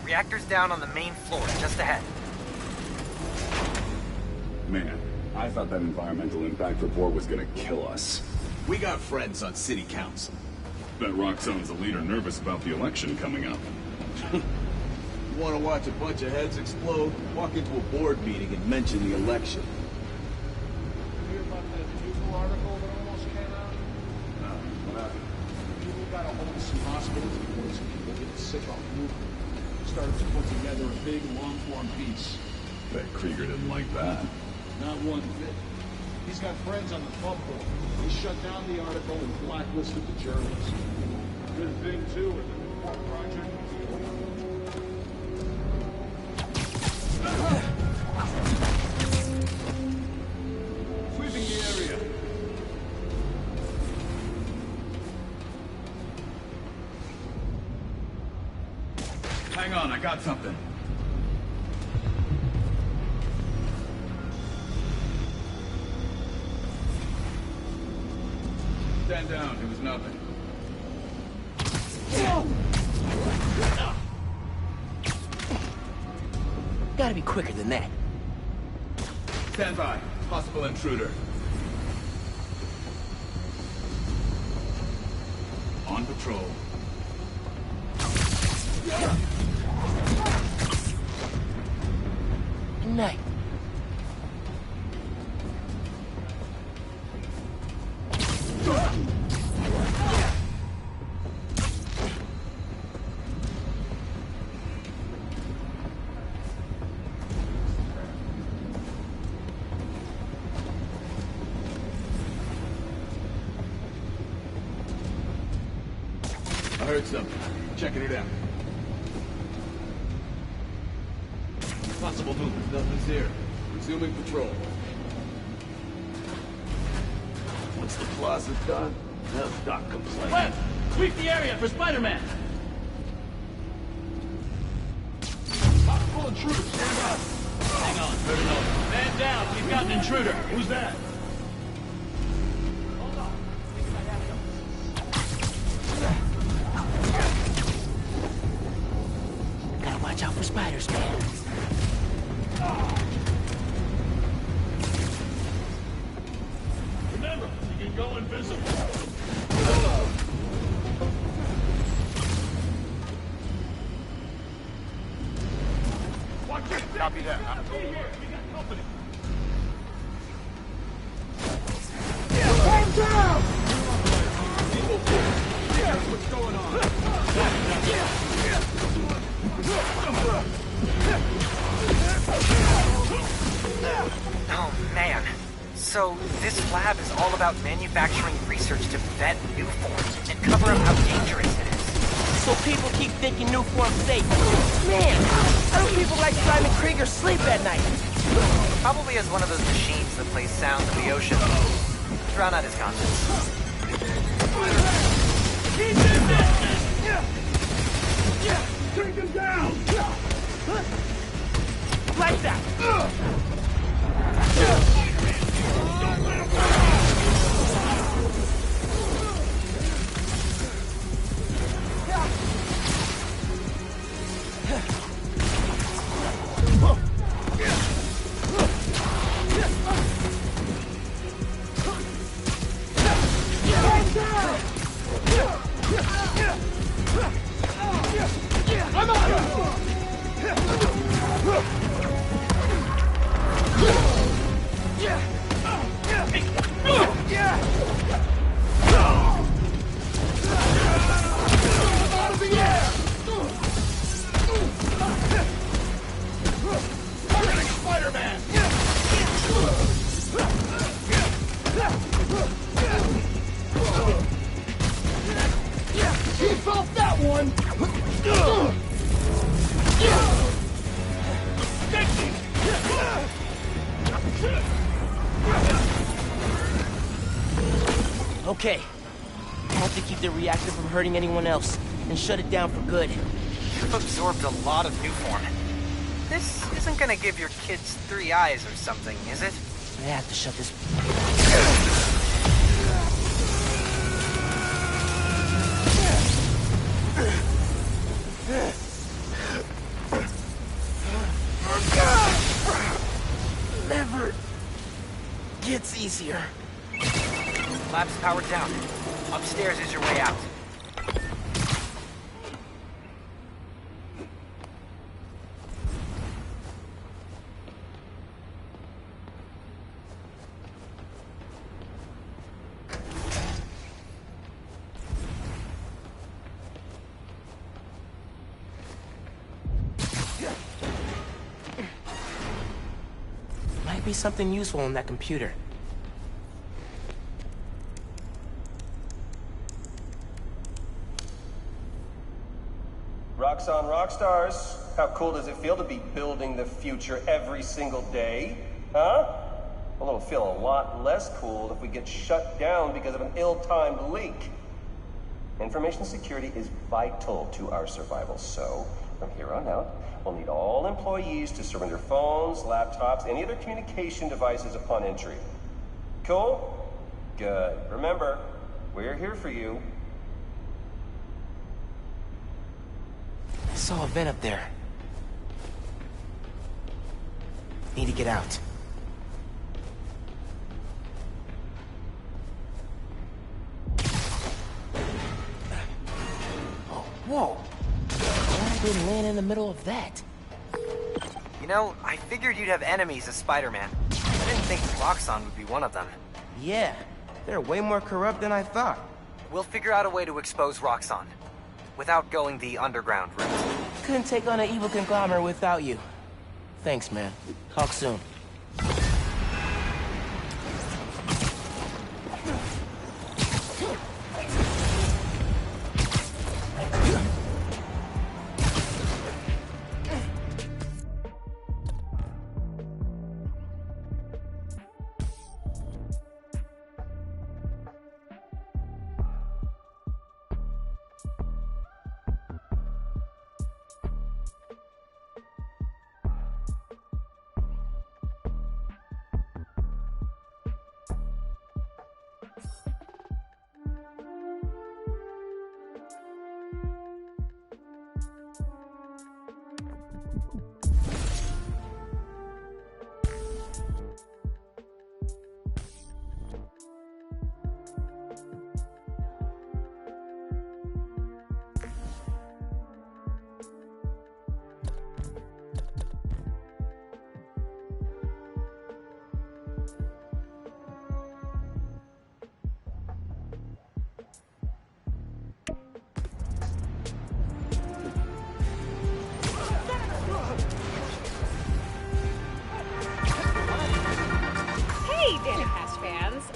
Reactor's down on the main floor, just ahead. Man, I thought that environmental impact report was gonna kill us. We got friends on city council. Bet Roxxone's the leader nervous about the election coming up. You want to watch a bunch of heads explode? Walk into a board meeting and mention the election. You hear about that Google article that almost came out? No, what happened? Google got a hold of some hospitals and some people getting sick off movement. Started to put together a big, long-form piece. Bet Krieger didn't like that. Not one bit. He's got friends on the pub board. He shut down the article and blacklisted the journalists. Good thing, too, with the report project. Sweeping the area. Hang on, I got something. Stand down, it was nothing. Gotta be quicker than that. Stand by. Possible intruder. On patrol. Night. I heard something. Checking it out. Possible movement. Nothing's here. Resuming patrol. Once the plaza's done, they'll stop complaining. Web! Sweep the area for Spider-Man! Possible intruder, stand up! Hang on, heard enough. Man down, we've got an intruder. Who's that? Hold on. I think I have Copy that. Hands down! What's going on? Oh, man. So, this lab is all about manufacturing research to vet new form and cover up how dangerous it is. So people keep thinking new form's safe. Man, how do people like Simon Krieger sleep at night? Probably has one of those machines that plays sounds of the ocean. Drown out his conscience. Take him down! Like that! I'm on! Spider-Man! He felt that one! Okay. I have to keep the reactor from hurting anyone else, and shut it down for good. You've absorbed a lot of new form. This isn't gonna give your kids 3 eyes or something, is it? I have to shut this... Never gets easier. Lab's powered down. Upstairs is your way out. Might be something useful on that computer. Roxxon Rockstars, how cool does it feel to be building the future every single day? Huh? Well, it'll feel a lot less cool if we get shut down because of an ill-timed leak. Information security is vital to our survival, so from here on out, we'll need all employees to surrender phones, laptops, any other communication devices upon entry. Cool? Good. Remember, we're here for you. I saw a vent up there. Need to get out. Oh, whoa! Why didn't land in the middle of that? You know, I figured you'd have enemies as Spider-Man. I didn't think Roxxon would be one of them. Yeah, they're way more corrupt than I thought. We'll figure out a way to expose Roxxon, without going the underground route. Couldn't take on an evil conglomerate without you. Thanks, man. Talk soon.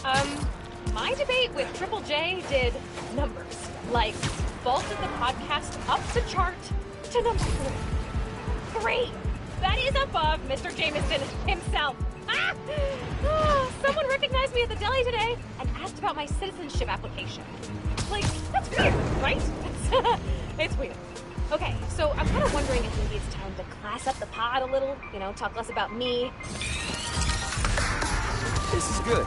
My debate with Triple J did numbers. Like, vaulted the podcast up the chart to number 3. That is above Mr. Jameson himself. Ah! Oh, someone recognized me at the deli today and asked about my citizenship application. Like, that's weird, right? It's weird. Okay, so I'm kind of wondering if maybe it's time to class up the pod a little, you know, talk less about me. This is good.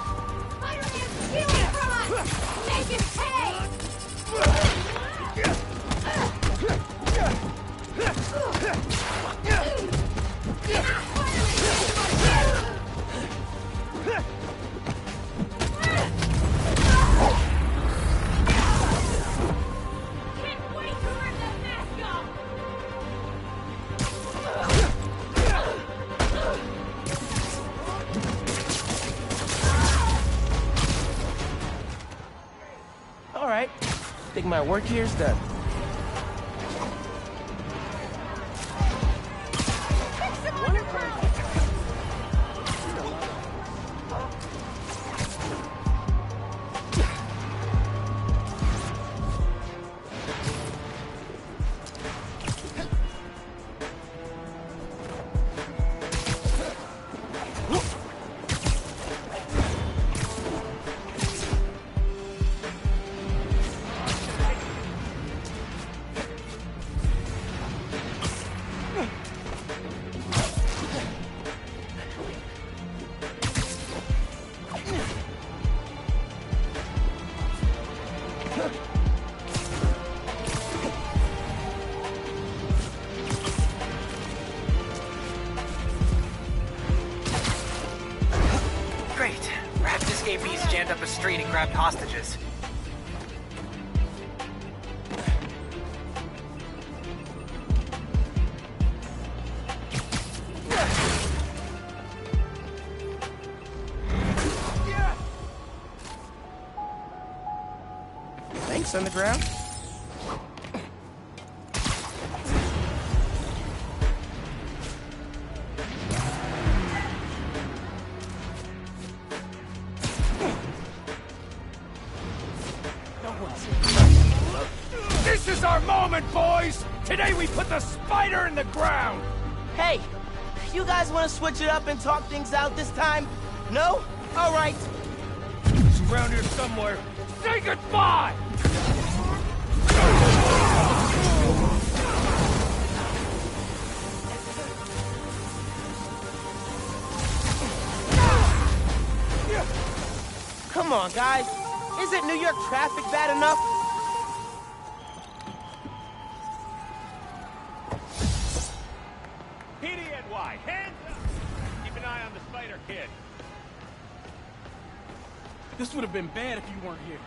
Spider-Man, steal it from us! Make him pay! All right, think my work here's done. Great. Raft escapees jammed up a street and grabbed hostages. Thanks, Underground. This is our moment, boys! Today we put the spider in the ground! Hey, you guys want to switch it up and talk things out this time? No? All right. It's around here somewhere. Say goodbye! Come on, guys. Isn't New York traffic bad enough? PDNY, hands up! Keep an eye on the Spider Kid. This would have been bad if you weren't here.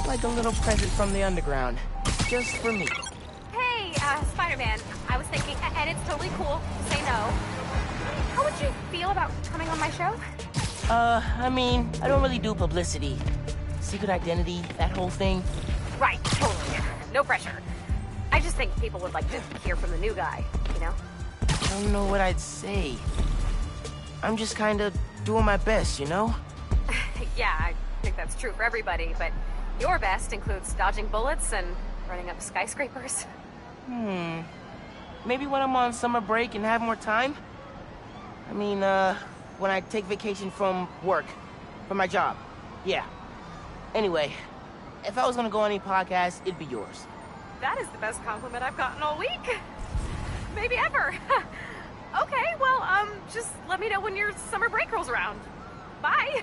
Like a little present from the underground. Just for me. Hey, Spider-Man, I was thinking, and it's totally cool to say no. How would you feel about coming on my show? I mean, I don't really do publicity. Secret identity, that whole thing. Right, totally. No pressure. I just think people would like to hear from the new guy, you know? I don't know what I'd say. I'm just kinda doing my best, you know? Yeah, I think that's true for everybody, but your best includes dodging bullets and running up skyscrapers. Maybe when I'm on summer break and have more time? I mean, when I take vacation from work. From my job. Yeah. Anyway, if I was gonna go on any podcast, it'd be yours. That is the best compliment I've gotten all week. Maybe ever. Okay, well, just let me know when your summer break rolls around. Bye.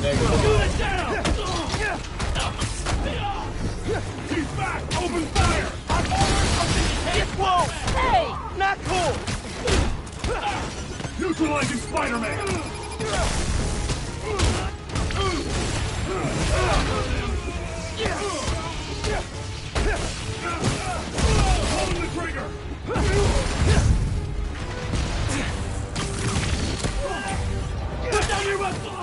Shoot it down! He's back! Open fire! I'm ordering something! Get whoa! Hey! Not cool! Neutralizing Spider-Man! Hold the trigger! Put down your weapon!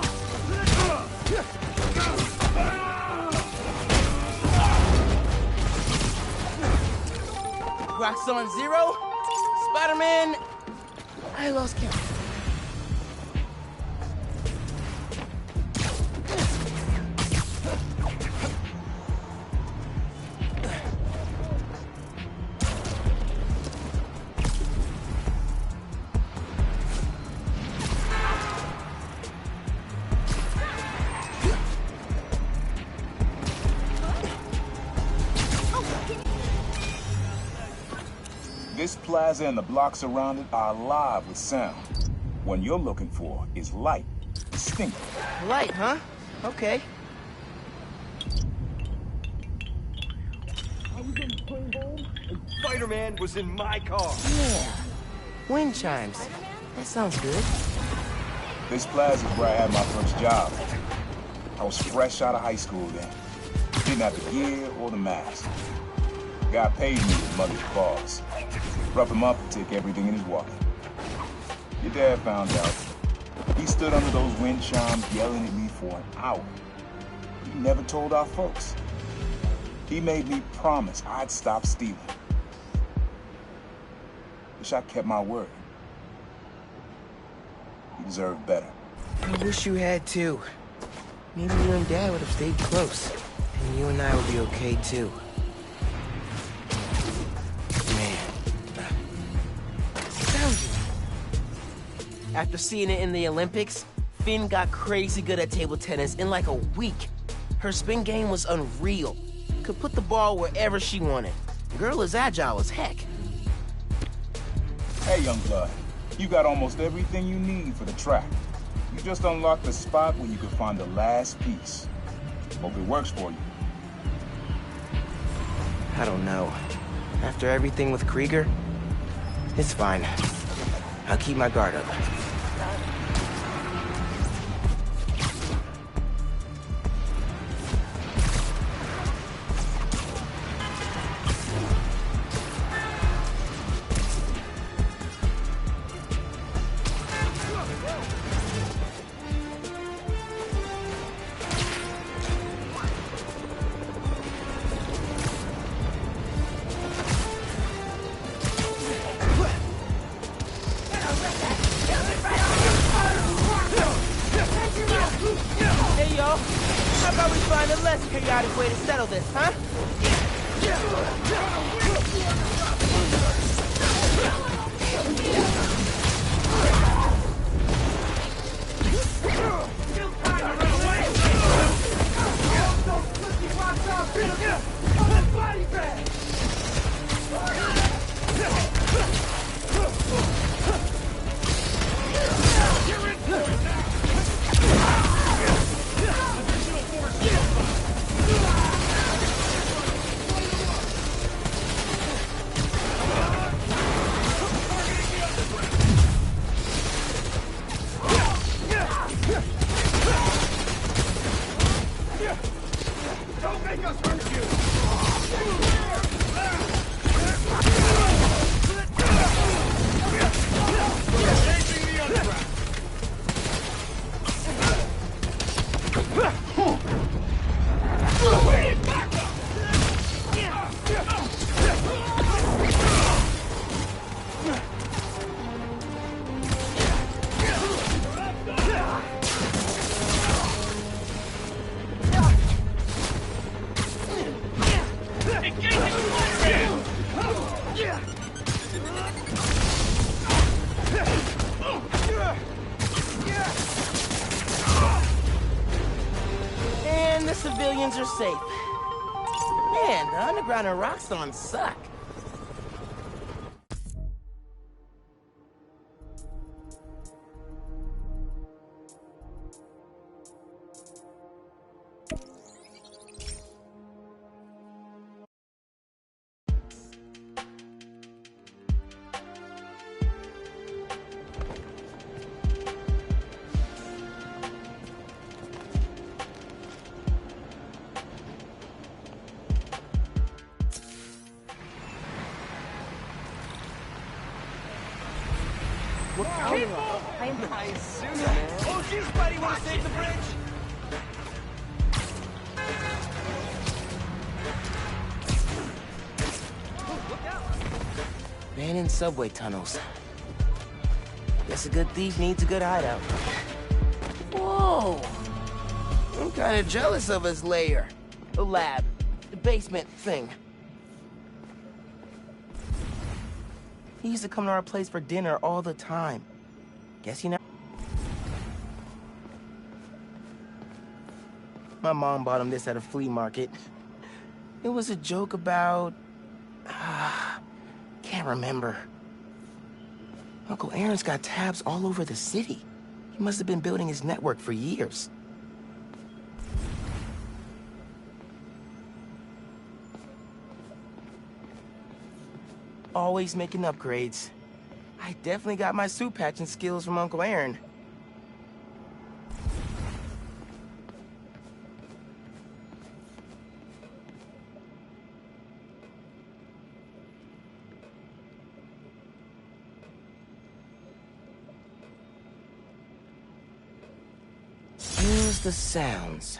Rock's on zero. Spider-Man, I lost count. This plaza and the blocks around it are alive with sound. What you're looking for is light, distinct. Light, huh? Okay. I was on the plane home, and Spider-Man was in my car. Yeah. Wind chimes. That sounds good. This plaza is where I had my first job. I was fresh out of high school then. Didn't have the gear or the mask. Guy paid me with mother's boss. Rough him up and take everything in his wallet. Your dad found out. He stood under those wind chimes yelling at me for an hour. He never told our folks. He made me promise I'd stop stealing. Wish I kept my word. He deserved better. I wish you had too. Maybe you and Dad would have stayed close. And you and I would be okay too. After seeing it in the Olympics, Finn got crazy good at table tennis in like a week. Her spin game was unreal. Could put the ball wherever she wanted. Girl is agile as heck. Hey, young blood. You got almost everything you need for the track. You just unlocked the spot where you can find the last piece. Hope it works for you. I don't know. After everything with Krieger, it's fine. I'll keep my guard up. How about we find a less chaotic way to settle this, huh? civilians are safe. Man, the underground and Rockstone suck. Nice suit, man. Oh, geez, buddy, wanna save the bridge? Abandoned subway tunnels. Guess a good thief needs a good hideout. Whoa! I'm kinda jealous of his lair. The lab. The basement thing. He used to come to our place for dinner all the time. Guess you know. My mom bought him this at a flea market. It was a joke about... can't remember. Uncle Aaron's got tabs all over the city. He must have been building his network for years. Always making upgrades. I definitely got my suit patching skills from Uncle Aaron. Use the sounds.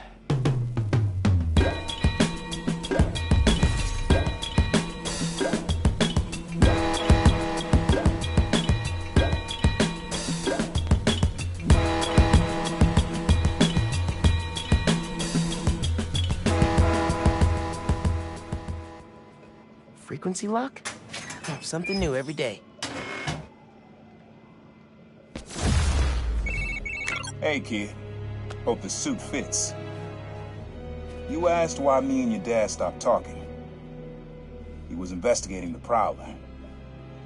Frequency lock? Something new every day. Hey, kid. Hope the suit fits. You asked why me and your dad stopped talking. He was investigating the Prowler.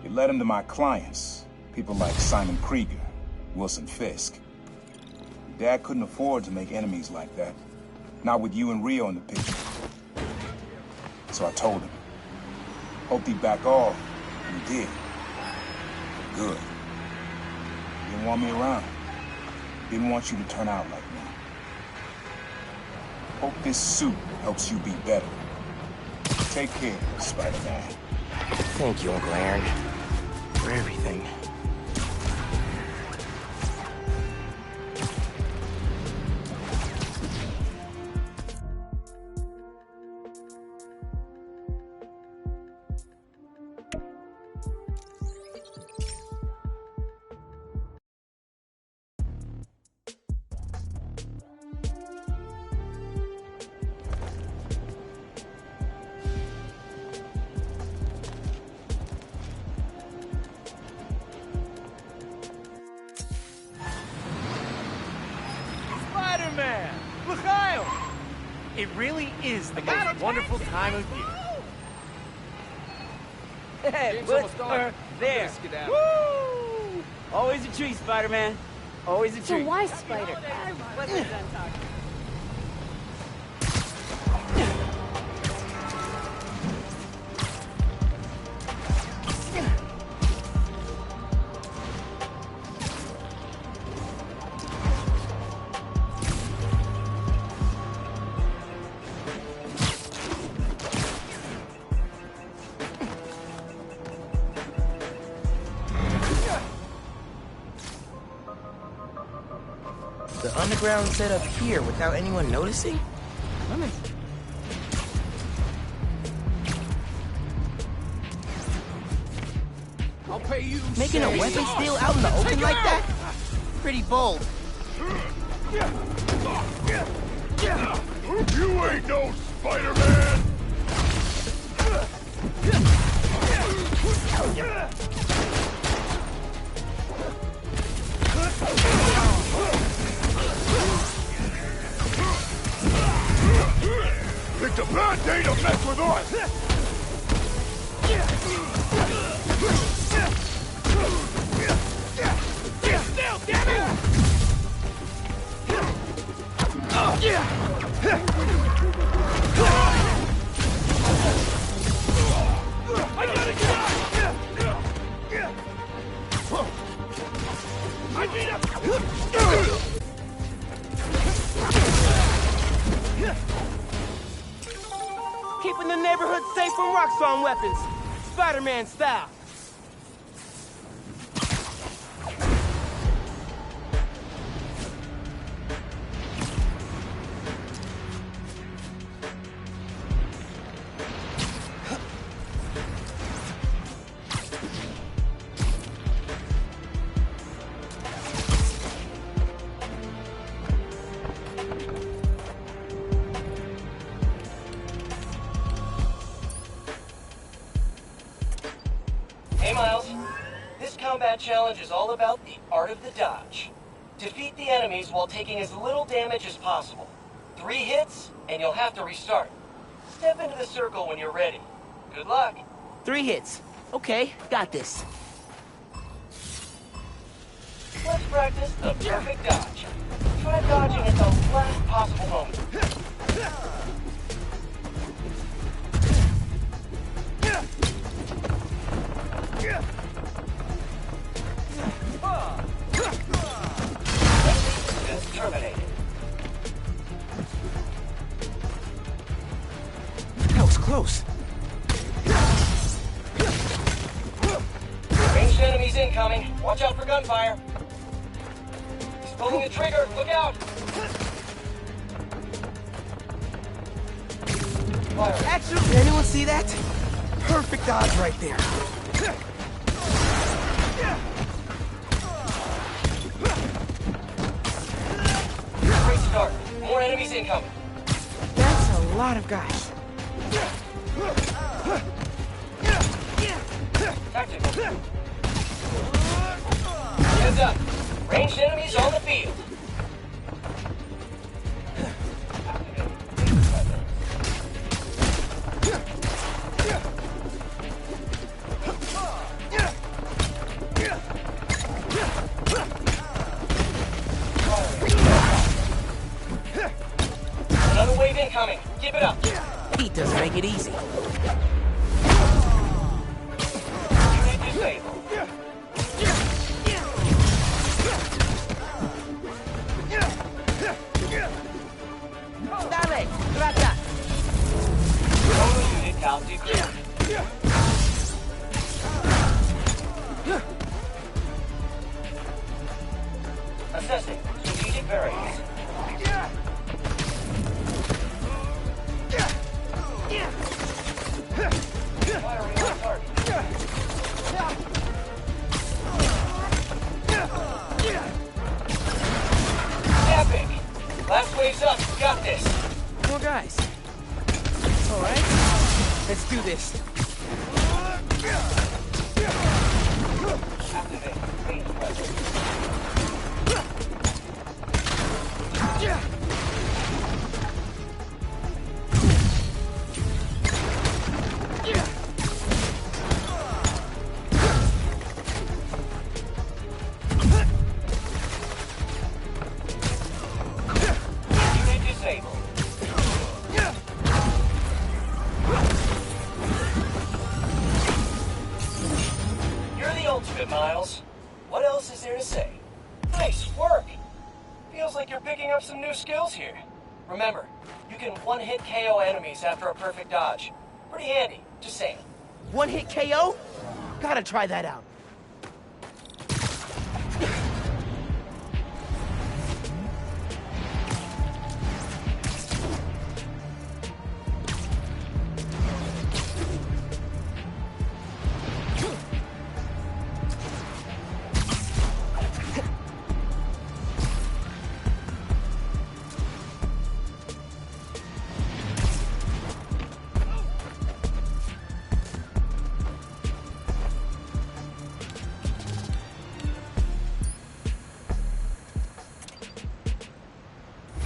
It led him to my clients, people like Simon Krieger, Wilson Fisk. Dad couldn't afford to make enemies like that. Not with you and Rio in the picture. So I told him. Hoped he'd back off, and he did. Good. He didn't want me around. Didn't want you to turn out like me. Hope this suit helps you be better. Take care, Spider-Man. Thank you, Uncle Aaron, for everything. Spider-Man! L'chaim! It really is the most wonderful time of year. Hey, put her there. Woo! Always a treat, Spider-Man. Always a treat. So why Spider? Wasn't done talking. The underground set up here without anyone noticing? I'll pay you. Making a weapon steal out in the open like that? Pretty bold. You ain't no Spider-Man! It's a bad day to mess with us! Get still, damn it! I gotta get out! I need a... Keeping the neighborhood safe from Roxxon weapons. Spider-Man style. Hey, Miles. This combat challenge is all about the art of the dodge. Defeat the enemies while taking as little damage as possible. 3 hits, and you'll have to restart. Step into the circle when you're ready. Good luck. 3 hits. Okay, got this. Let's practice the perfect dodge. Try dodging at the last possible moment. Is terminated. That was close. Ranged enemies incoming. Watch out for gunfire. He's pulling the trigger. Look out! Fire. Action! Did anyone see that? Perfect dodge right there. Great start. More enemies incoming. That's a lot of guys. Tactical. Heads up. Ranged enemies on the field. Another wave incoming. Keep it up. Heat doesn't make it easy. Unit disabled. Dale, trata. Total unit count decreased. Assessing strategic variance. Firing on target. Epic! Last wave's up. Got this. More guys. All right, let's do this. Activate. Range weapon. Unit disabled. You're the ultimate, Miles. What else is there to say? Nice work! Feels like you're picking up some new skills here. Remember, you can one-hit KO enemies after a perfect dodge. Pretty handy, just saying. One hit KO? Gotta try that out.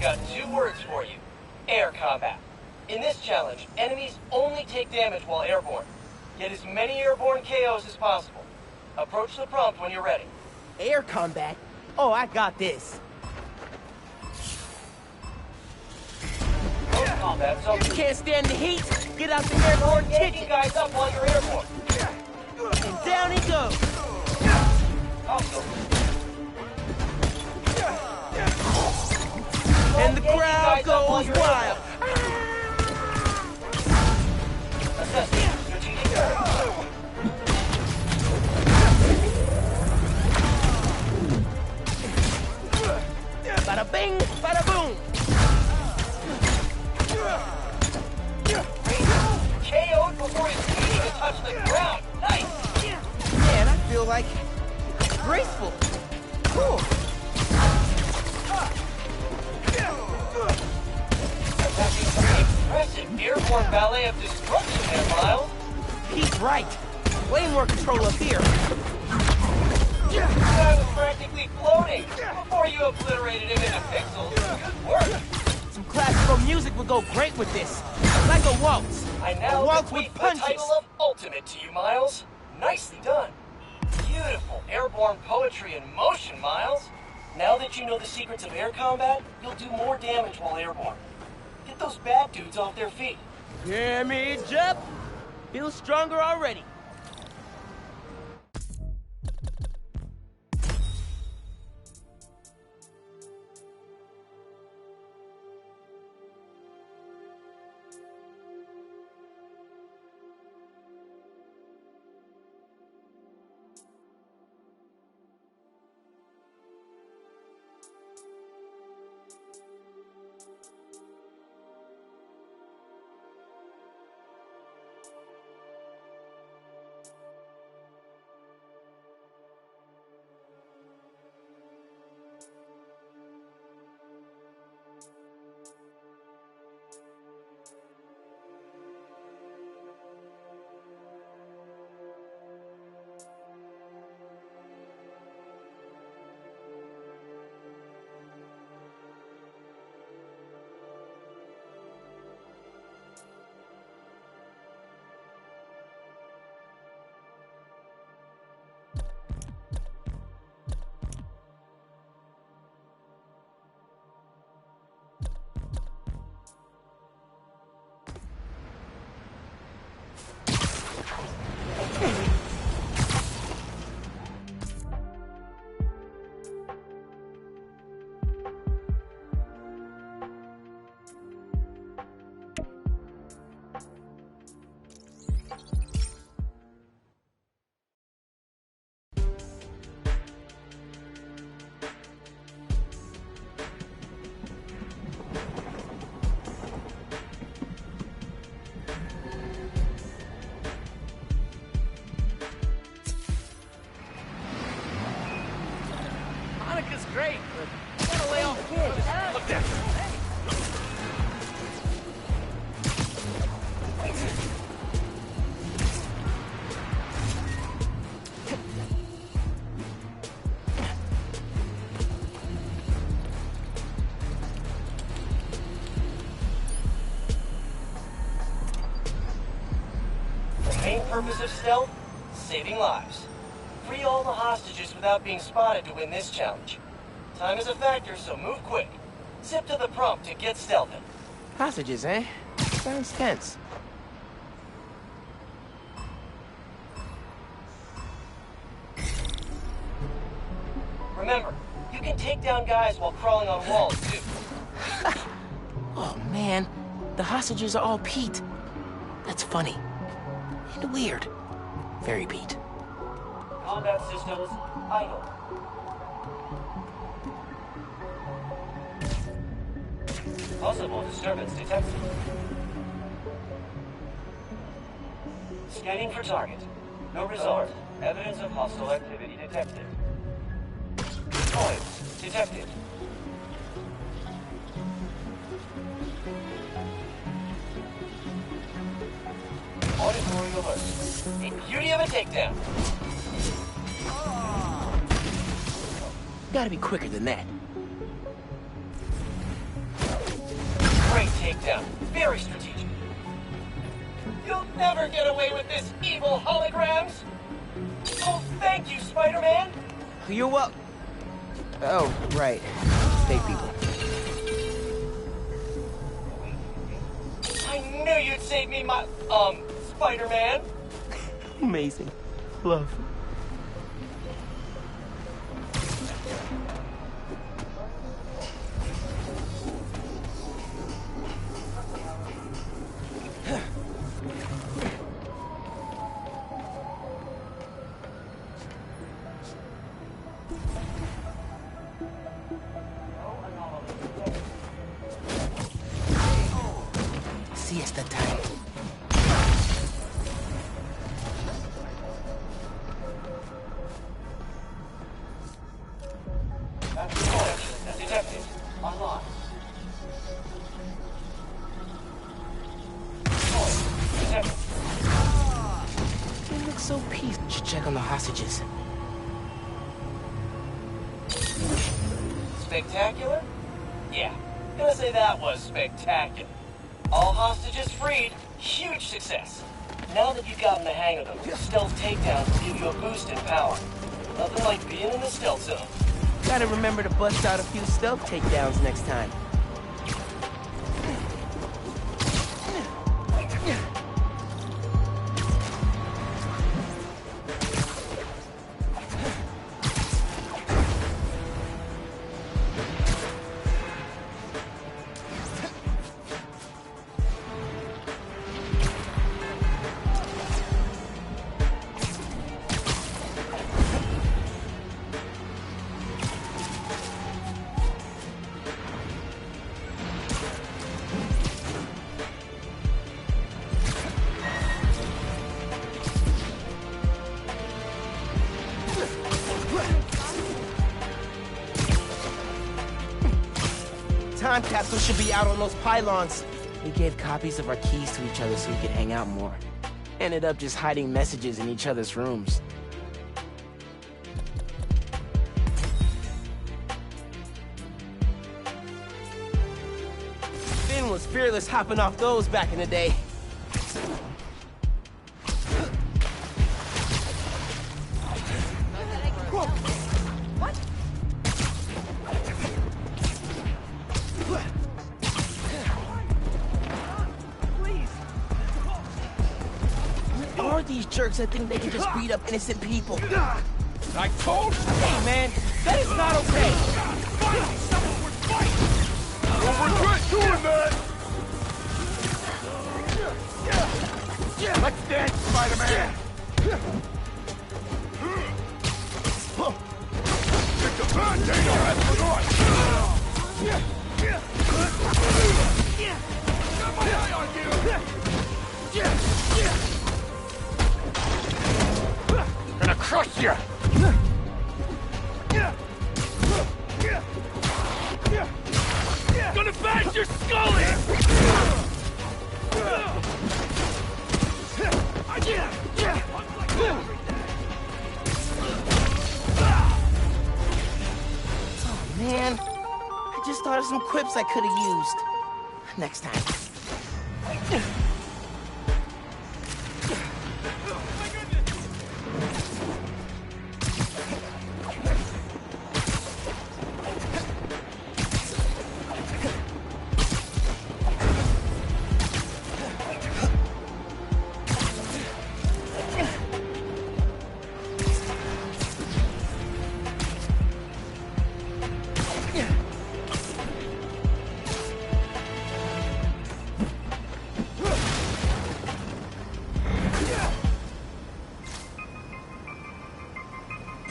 Got 2 words for you. Air combat. In this challenge, enemies only take damage while airborne. Get as many airborne KOs as possible. Approach the prompt when you're ready. Air combat? Oh, I got this. Close combat, so Can't stand the heat? Get out the airborne kitchen. guys up while you're airborne. And down he goes. And the crowd goes wild. Bada bing, bada boom. KO'd before his feet even touch the ground. Nice. Man, I feel like graceful. Cool. Impressive airborne ballet of destruction there, Miles. He's right. Way more control up here. The guy was practically floating before you obliterated him into pixels. Good work. Some classical music would go great with this. Like a waltz. I now a waltz bequeath with the punches. title of Ultimate to you, Miles. Nicely done. Beautiful airborne poetry in motion, Miles. Now that you know the secrets of air combat, you'll do more damage while airborne. Get those bad dudes off their feet. Damage up. Feel stronger already. Great, but gotta lay off kids. Look there. The main purpose of stealth? Saving lives. Free all the hostages without being spotted to win this challenge. Time is a factor, so move quick. Zip to the prompt to get stealthing. Hostages, eh? Sounds tense. Remember, you can take down guys while crawling on walls, too. Oh, man. The hostages are all Pete. That's funny. And weird. Very Pete. Combat systems idle. Possible disturbance detected. Scanning for target. No result. Evidence of hostile activity detected. Points detected. Auditory alert. A beauty of a takedown. Gotta be quicker than that. Great takedown. Very strategic. You'll never get away with this, evil holograms! Oh, thank you, Spider-Man! You're wel- Oh, right. Fake people. I knew you'd save me, Spider-Man! Amazing. Love. Siesta time. Detective, unlock. They look so peaceful. Should check on the hostages. Spectacular? Yeah, gonna say that was spectacular. All hostages freed. Huge success. Now that you've gotten the hang of them, stealth takedowns will give you a boost in power. Nothing like being in the stealth zone. Gotta remember to bust out a few stealth takedowns next time. Time capsule should be out on those pylons. We gave copies of our keys to each other so we could hang out more. Ended up just hiding messages in each other's rooms. Finn was fearless hopping off those back in the day. Are these jerks that think they can just beat up innocent people? I told you! Hey, man, that is not okay! Finally, someone would fight! Don't regret doing that! Let's dance, Spider-Man! It's a bad day to have forgot! Got my eye on you! Gonna crush you! Gonna bash your skull in! Oh, man. I just thought of some quips I could have used. Next time.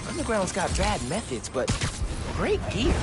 Underground's got bad methods, but great gear.